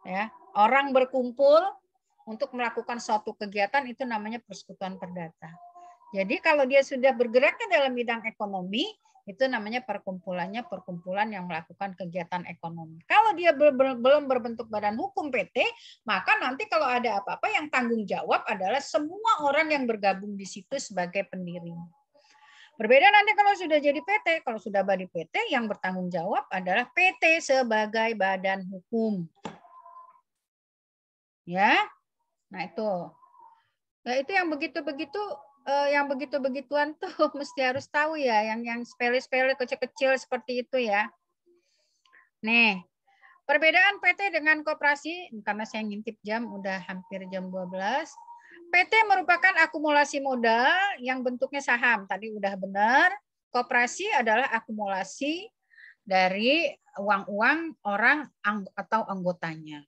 S1: Ya, orang berkumpul untuk melakukan suatu kegiatan itu namanya persekutuan perdata. Jadi kalau dia sudah bergeraknya dalam bidang ekonomi, itu namanya perkumpulan yang melakukan kegiatan ekonomi. Kalau dia belum berbentuk badan hukum PT, maka nanti kalau ada apa-apa yang tanggung jawab adalah semua orang yang bergabung di situ sebagai pendiri. Berbeda nanti kalau sudah jadi PT, kalau sudah badi PT, yang bertanggung jawab adalah PT sebagai badan hukum. Ya, nah itu. Nah itu yang begitu-begituan tuh mesti harus tahu ya, yang sepele-sepele kecil-kecil seperti itu ya. Nih, perbedaan PT dengan koperasi, karena saya ngintip jam, udah hampir jam 12. PT merupakan akumulasi modal yang bentuknya saham, tadi udah benar. Koperasi adalah akumulasi dari uang-uang orang atau anggotanya.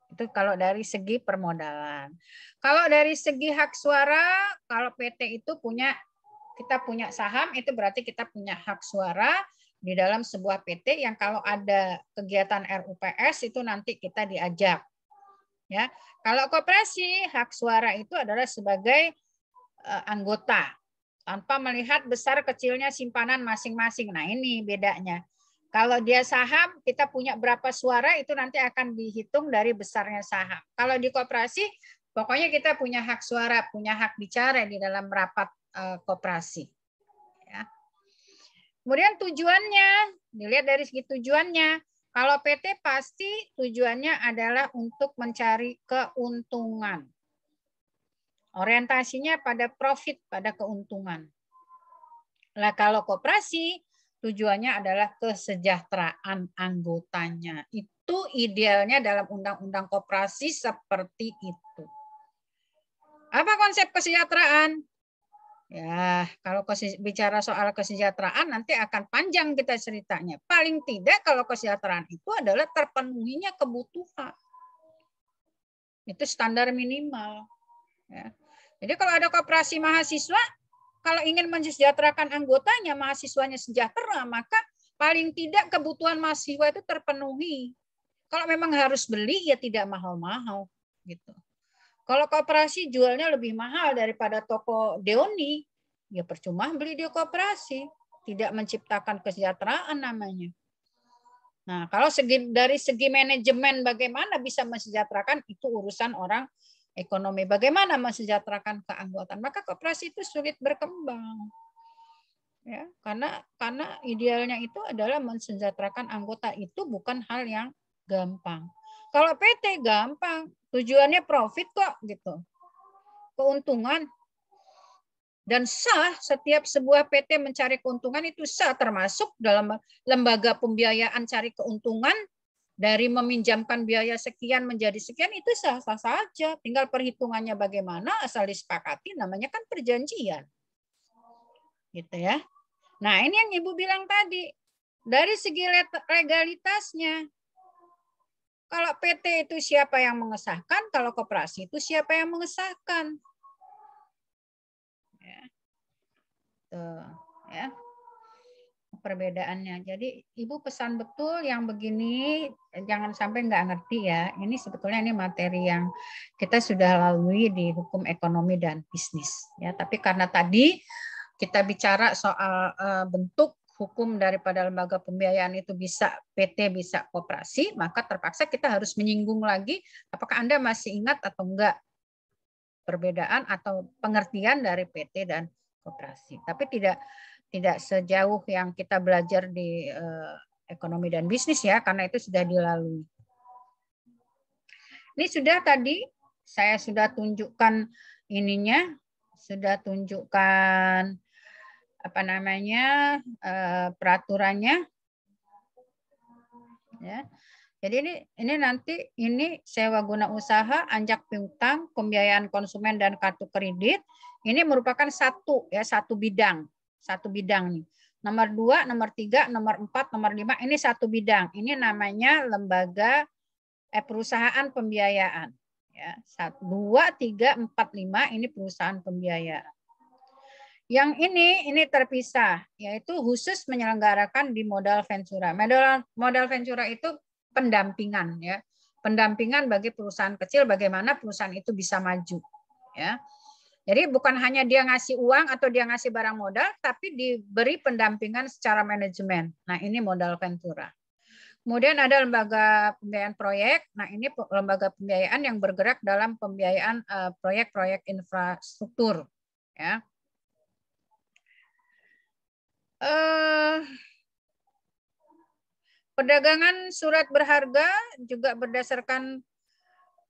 S1: Itu kalau dari segi permodalan. Kalau dari segi hak suara, kalau PT itu kita punya saham, itu berarti kita punya hak suara di dalam sebuah PT yang kalau ada kegiatan RUPS itu nanti kita diajak. Ya, kalau koperasi hak suara itu adalah sebagai anggota tanpa melihat besar kecilnya simpanan masing-masing. Nah, ini bedanya. Kalau dia saham, kita punya berapa suara itu nanti akan dihitung dari besarnya saham. Kalau di koperasi, pokoknya kita punya hak suara, punya hak bicara di dalam rapat koperasi. Ya. Kemudian tujuannya, dilihat dari segi tujuannya. Kalau PT pasti tujuannya adalah untuk mencari keuntungan. Orientasinya pada profit, pada keuntungan. Nah, kalau koperasi, tujuannya adalah kesejahteraan anggotanya. Itu idealnya dalam undang-undang koperasi seperti itu. Apa konsep kesejahteraan? Ya, kalau bicara soal kesejahteraan nanti akan panjang kita ceritanya. Paling tidak kalau kesejahteraan itu adalah terpenuhinya kebutuhan. Itu standar minimal. Ya. Jadi kalau ada koperasi mahasiswa, kalau ingin mensejahterakan anggotanya, mahasiswanya sejahtera, maka paling tidak kebutuhan mahasiswa itu terpenuhi. Kalau memang harus beli, ya tidak mahal-mahal. Gitu. Kalau koperasi jualnya lebih mahal daripada toko Deoni, ya percuma beli di koperasi. Tidak menciptakan kesejahteraan namanya. Nah, kalau dari segi manajemen bagaimana bisa mensejahterakan, itu urusan orang ekonomi. Bagaimana mensejahterakan keanggotaan? Maka koperasi itu sulit berkembang. Ya, karena idealnya itu adalah mensejahterakan anggota, itu bukan hal yang gampang. Kalau PT gampang, tujuannya profit kok gitu. Keuntungan. Dan sah, setiap sebuah PT mencari keuntungan itu sah, termasuk dalam lembaga pembiayaan cari keuntungan dari meminjamkan biaya sekian menjadi sekian, itu sah-sah saja. Tinggal perhitungannya bagaimana, asal disepakati, namanya kan perjanjian. Gitu ya. Nah, ini yang Ibu bilang tadi. Dari segi legalitasnya, kalau PT itu siapa yang mengesahkan, kalau koperasi itu siapa yang mengesahkan. Ya. Tuh, ya. Perbedaannya. Jadi Ibu pesan betul yang begini, jangan sampai nggak ngerti ya. Ini sebetulnya ini materi yang kita sudah lalui di hukum ekonomi dan bisnis. Ya, tapi karena tadi kita bicara soal bentuk hukum daripada lembaga pembiayaan itu bisa PT, bisa koperasi, maka terpaksa kita harus menyinggung lagi apakah Anda masih ingat atau enggak perbedaan atau pengertian dari PT dan koperasi. Tapi tidak sejauh yang kita belajar di ekonomi dan bisnis ya, karena itu sudah dilalui. Ini sudah tadi saya sudah tunjukkan ininya, sudah tunjukkan apa namanya peraturannya. Ya. Jadi ini nanti ini sewa guna usaha, anjak piutang, pembiayaan konsumen dan kartu kredit. Ini merupakan satu bidang nih. Nomor 2, nomor 3, nomor 4, nomor 5 ini satu bidang. Ini namanya lembaga perusahaan pembiayaan. Ya, 1, 2, 3, 4, 5 ini perusahaan pembiayaan. Yang ini terpisah, yaitu khusus menyelenggarakan di modal ventura. Modal ventura itu pendampingan ya. Pendampingan bagi perusahaan kecil bagaimana perusahaan itu bisa maju ya. Jadi bukan hanya dia ngasih uang atau dia ngasih barang modal, tapi diberi pendampingan secara manajemen. Nah, ini modal ventura. Kemudian ada lembaga pembiayaan proyek. Nah, ini lembaga pembiayaan yang bergerak dalam pembiayaan proyek-proyek infrastruktur ya. Perdagangan surat berharga juga berdasarkan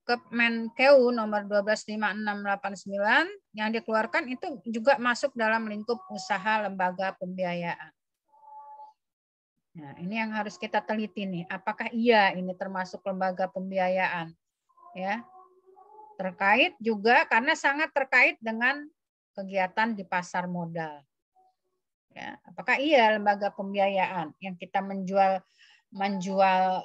S1: Kemenkeu nomor 125689 yang dikeluarkan itu juga masuk dalam lingkup usaha lembaga pembiayaan. Nah, ini yang harus kita teliti nih, apakah iya ini termasuk lembaga pembiayaan? Ya. Terkait juga karena sangat terkait dengan kegiatan di pasar modal. Ya, apakah iya lembaga pembiayaan yang kita menjual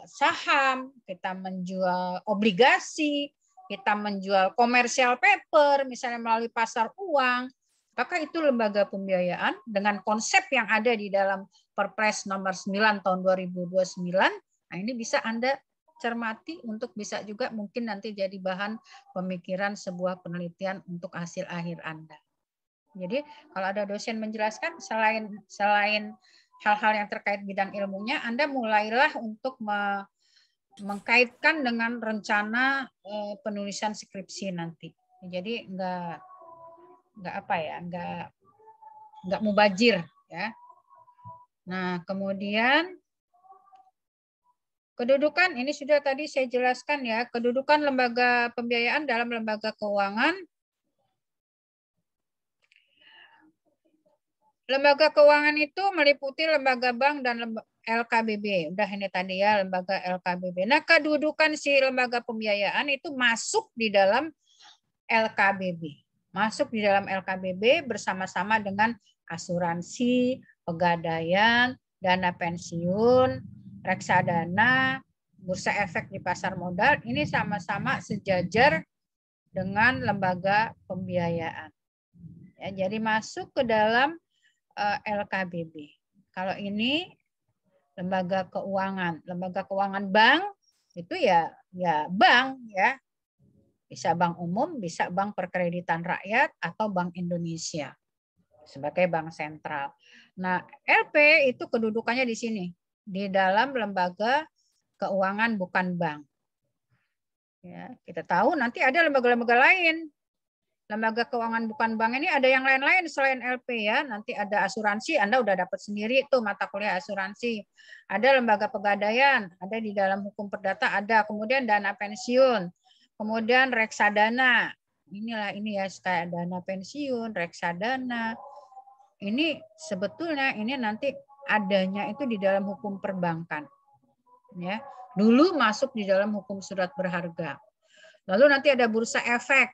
S1: saham, kita menjual obligasi, kita menjual commercial paper, misalnya melalui pasar uang, apakah itu lembaga pembiayaan dengan konsep yang ada di dalam Perpres nomor 9 tahun 2029? Nah, ini bisa Anda cermati untuk bisa juga mungkin nanti jadi bahan pemikiran sebuah penelitian untuk hasil akhir Anda. Jadi kalau ada dosen menjelaskan selain hal-hal yang terkait bidang ilmunya, Anda mulailah untuk mengkaitkan dengan rencana penulisan skripsi nanti. Jadi nggak mubazir ya. Nah, kemudian kedudukan ini sudah tadi saya jelaskan ya, kedudukan lembaga pembiayaan dalam lembaga keuangan. Lembaga keuangan itu meliputi lembaga bank dan LKBB. Udah ini tadi ya, lembaga LKBB. Nah, kedudukan si lembaga pembiayaan itu masuk di dalam LKBB. Masuk di dalam LKBB bersama-sama dengan asuransi, pegadaian, dana pensiun, reksadana, bursa efek di pasar modal. Ini sama-sama sejajar dengan lembaga pembiayaan. Ya, jadi masuk ke dalam LKBB. Kalau ini lembaga keuangan bank itu ya bank ya. Bisa bank umum, bisa bank perkreditan rakyat atau Bank Indonesia sebagai bank sentral. Nah, LP itu kedudukannya di sini, di dalam lembaga keuangan bukan bank. Ya, kita tahu nanti ada lembaga-lembaga lain. Lembaga keuangan bukan bank ini ada yang lain-lain selain LP ya. Nanti ada asuransi, Anda udah dapat sendiri tuh mata kuliah asuransi. Ada lembaga pegadaian, ada di dalam hukum perdata ada. Kemudian dana pensiun, kemudian reksadana. Inilah ini ya kayak dana pensiun, reksadana. Ini sebetulnya ini nanti adanya itu di dalam hukum perbankan. Ya. Dulu masuk di dalam hukum surat berharga. Lalu nanti ada bursa efek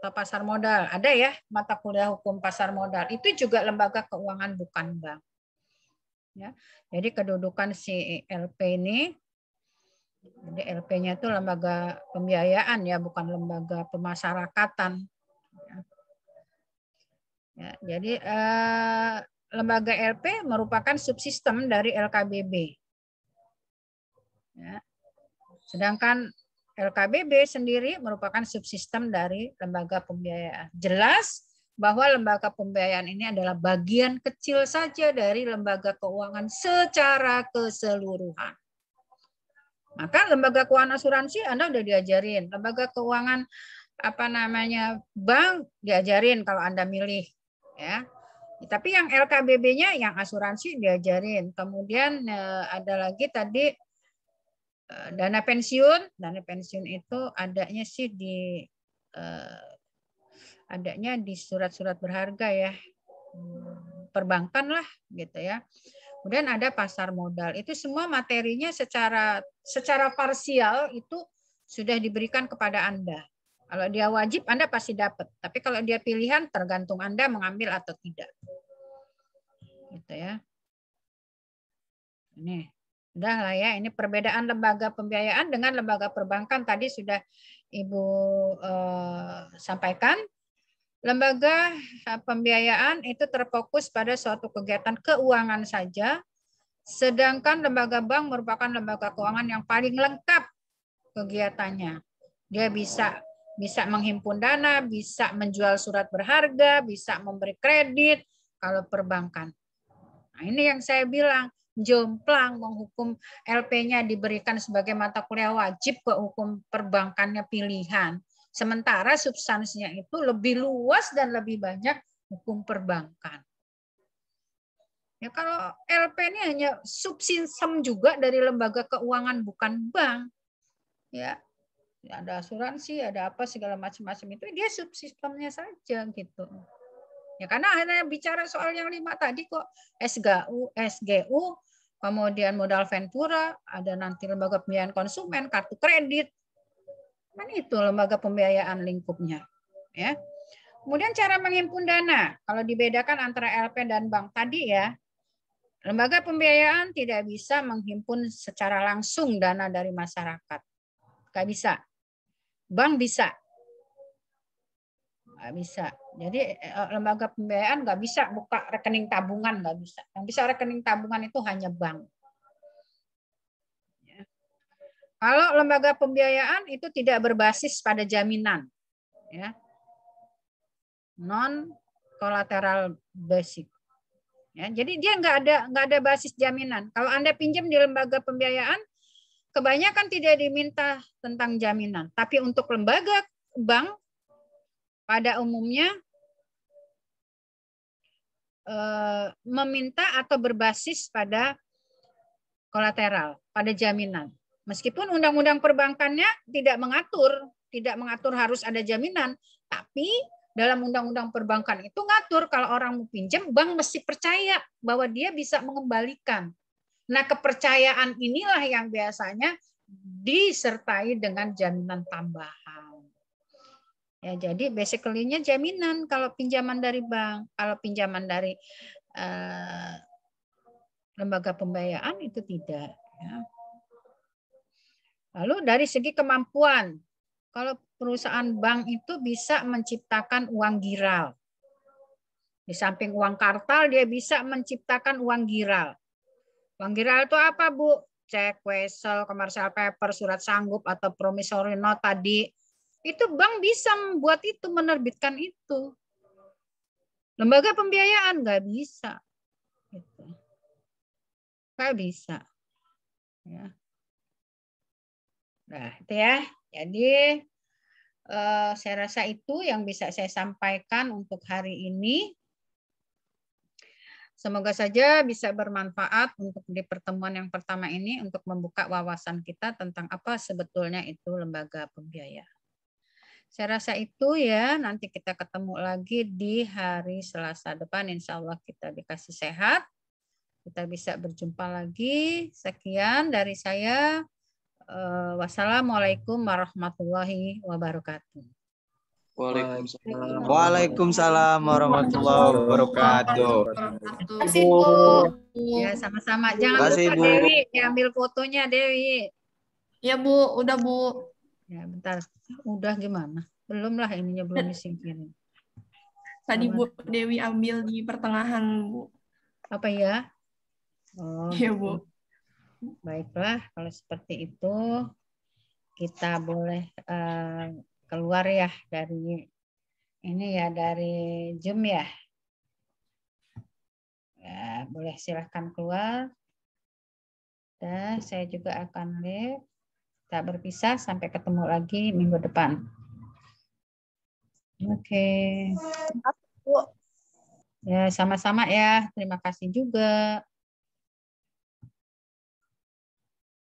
S1: pasar modal, ada ya mata kuliah hukum pasar modal, itu juga lembaga keuangan bukan bank. Ya, jadi kedudukan si LP ini, jadi LP-nya itu lembaga pembiayaan ya, bukan lembaga pemasyarakatan. Ya, jadi lembaga LP merupakan subsistem dari LKBB. Ya. Sedangkan LKBB sendiri merupakan subsistem dari lembaga pembiayaan. Jelas bahwa lembaga pembiayaan ini adalah bagian kecil saja dari lembaga keuangan secara keseluruhan. Maka lembaga keuangan asuransi Anda udah diajarin, lembaga keuangan bank diajarin kalau Anda milih ya. Tapi yang LKBB-nya yang asuransi diajarin. Kemudian ada lagi tadi dana pensiun. Dana pensiun itu adanya sih adanya di surat-surat berharga ya. Perbankan lah gitu ya. Kemudian ada pasar modal. Itu semua materinya secara parsial itu sudah diberikan kepada Anda. Kalau dia wajib, Anda pasti dapat. Tapi kalau dia pilihan, tergantung Anda mengambil atau tidak. Gitu ya. Ini udah lah ya. Ini perbedaan lembaga pembiayaan dengan lembaga perbankan tadi sudah Ibu sampaikan. Lembaga pembiayaan itu terfokus pada suatu kegiatan keuangan saja. Sedangkan lembaga bank merupakan lembaga keuangan yang paling lengkap kegiatannya. Dia bisa menghimpun dana, bisa menjual surat berharga, bisa memberi kredit kalau perbankan. Nah, ini yang saya bilang, jomplang menghukum LP-nya diberikan sebagai mata kuliah wajib ke hukum perbankannya pilihan. Sementara substansinya itu lebih luas dan lebih banyak hukum perbankan. Ya kalau LP ini hanya subsistem juga dari lembaga keuangan bukan bank. Ya. Ada asuransi, ada apa segala macam-macam itu dia subsistemnya saja gitu. Ya karena hanya bicara soal yang 5 tadi kok, SGU, kemudian modal ventura, ada nanti lembaga pembiayaan konsumen, kartu kredit. Kan itu lembaga pembiayaan lingkupnya, ya. Kemudian cara menghimpun dana, kalau dibedakan antara LP dan bank tadi ya, lembaga pembiayaan tidak bisa menghimpun secara langsung dana dari masyarakat. Nggak bisa. Bank bisa. Nggak bisa. Jadi lembaga pembiayaan nggak bisa buka rekening tabungan, nggak bisa. Yang bisa rekening tabungan itu hanya bank. Ya. Kalau lembaga pembiayaan itu tidak berbasis pada jaminan. Ya. Non-collateral basic. Ya, jadi dia nggak ada basis jaminan. Kalau Anda pinjam di lembaga pembiayaan, kebanyakan tidak diminta tentang jaminan. Tapi untuk lembaga bank pada umumnya meminta atau berbasis pada kolateral, pada jaminan. Meskipun undang-undang perbankannya tidak mengatur harus ada jaminan, tapi dalam undang-undang perbankan itu ngatur kalau orang mau pinjam, bank mesti percaya bahwa dia bisa mengembalikan. Nah, kepercayaan inilah yang biasanya disertai dengan jaminan tambahan. Ya, jadi basically-nya jaminan kalau pinjaman dari bank, kalau pinjaman dari lembaga pembiayaan itu tidak. Ya. Lalu dari segi kemampuan, kalau perusahaan bank itu bisa menciptakan uang giral. Di samping uang kartal, dia bisa menciptakan uang giral. Uang giral itu apa, Bu? Cek, wesel, commercial paper, surat sanggup, atau promissory note tadi. Itu bank bisa membuat itu, menerbitkan itu. Lembaga pembiayaan nggak bisa. Gitu. Nggak bisa. Ya. Nah, itu ya. Jadi, saya rasa itu yang bisa saya sampaikan untuk hari ini. Semoga saja bisa bermanfaat untuk di pertemuan yang pertama ini untuk membuka wawasan kita tentang apa sebetulnya itu lembaga pembiayaan. Saya rasa itu ya, nanti kita ketemu lagi di hari Selasa depan. Insya Allah kita dikasih sehat. Kita bisa berjumpa lagi. Sekian dari saya. Wassalamualaikum warahmatullahi wabarakatuh.
S3: Waalaikumsalam warahmatullahi wabarakatuh.
S6: Terima kasih, Bu.
S1: Ya, sama-sama. Jangan lupa
S3: Bu.
S1: Dewi, diambil fotonya Dewi.
S6: Ya, Bu. Udah, Bu.
S1: Ya, bentar. Udah gimana? Belum lah, ininya belum disingkirin.
S6: Tadi Bu Dewi ambil di pertengahan, Bu.
S1: Apa ya? Oh,
S6: Iya, Bu.
S1: Baiklah, kalau seperti itu kita boleh keluar ya dari ini ya, dari Zoom ya. Ya, boleh silahkan keluar. Dan saya juga akan live. Kita berpisah sampai ketemu lagi minggu depan. Oke. Ya, sama-sama ya. Terima kasih juga.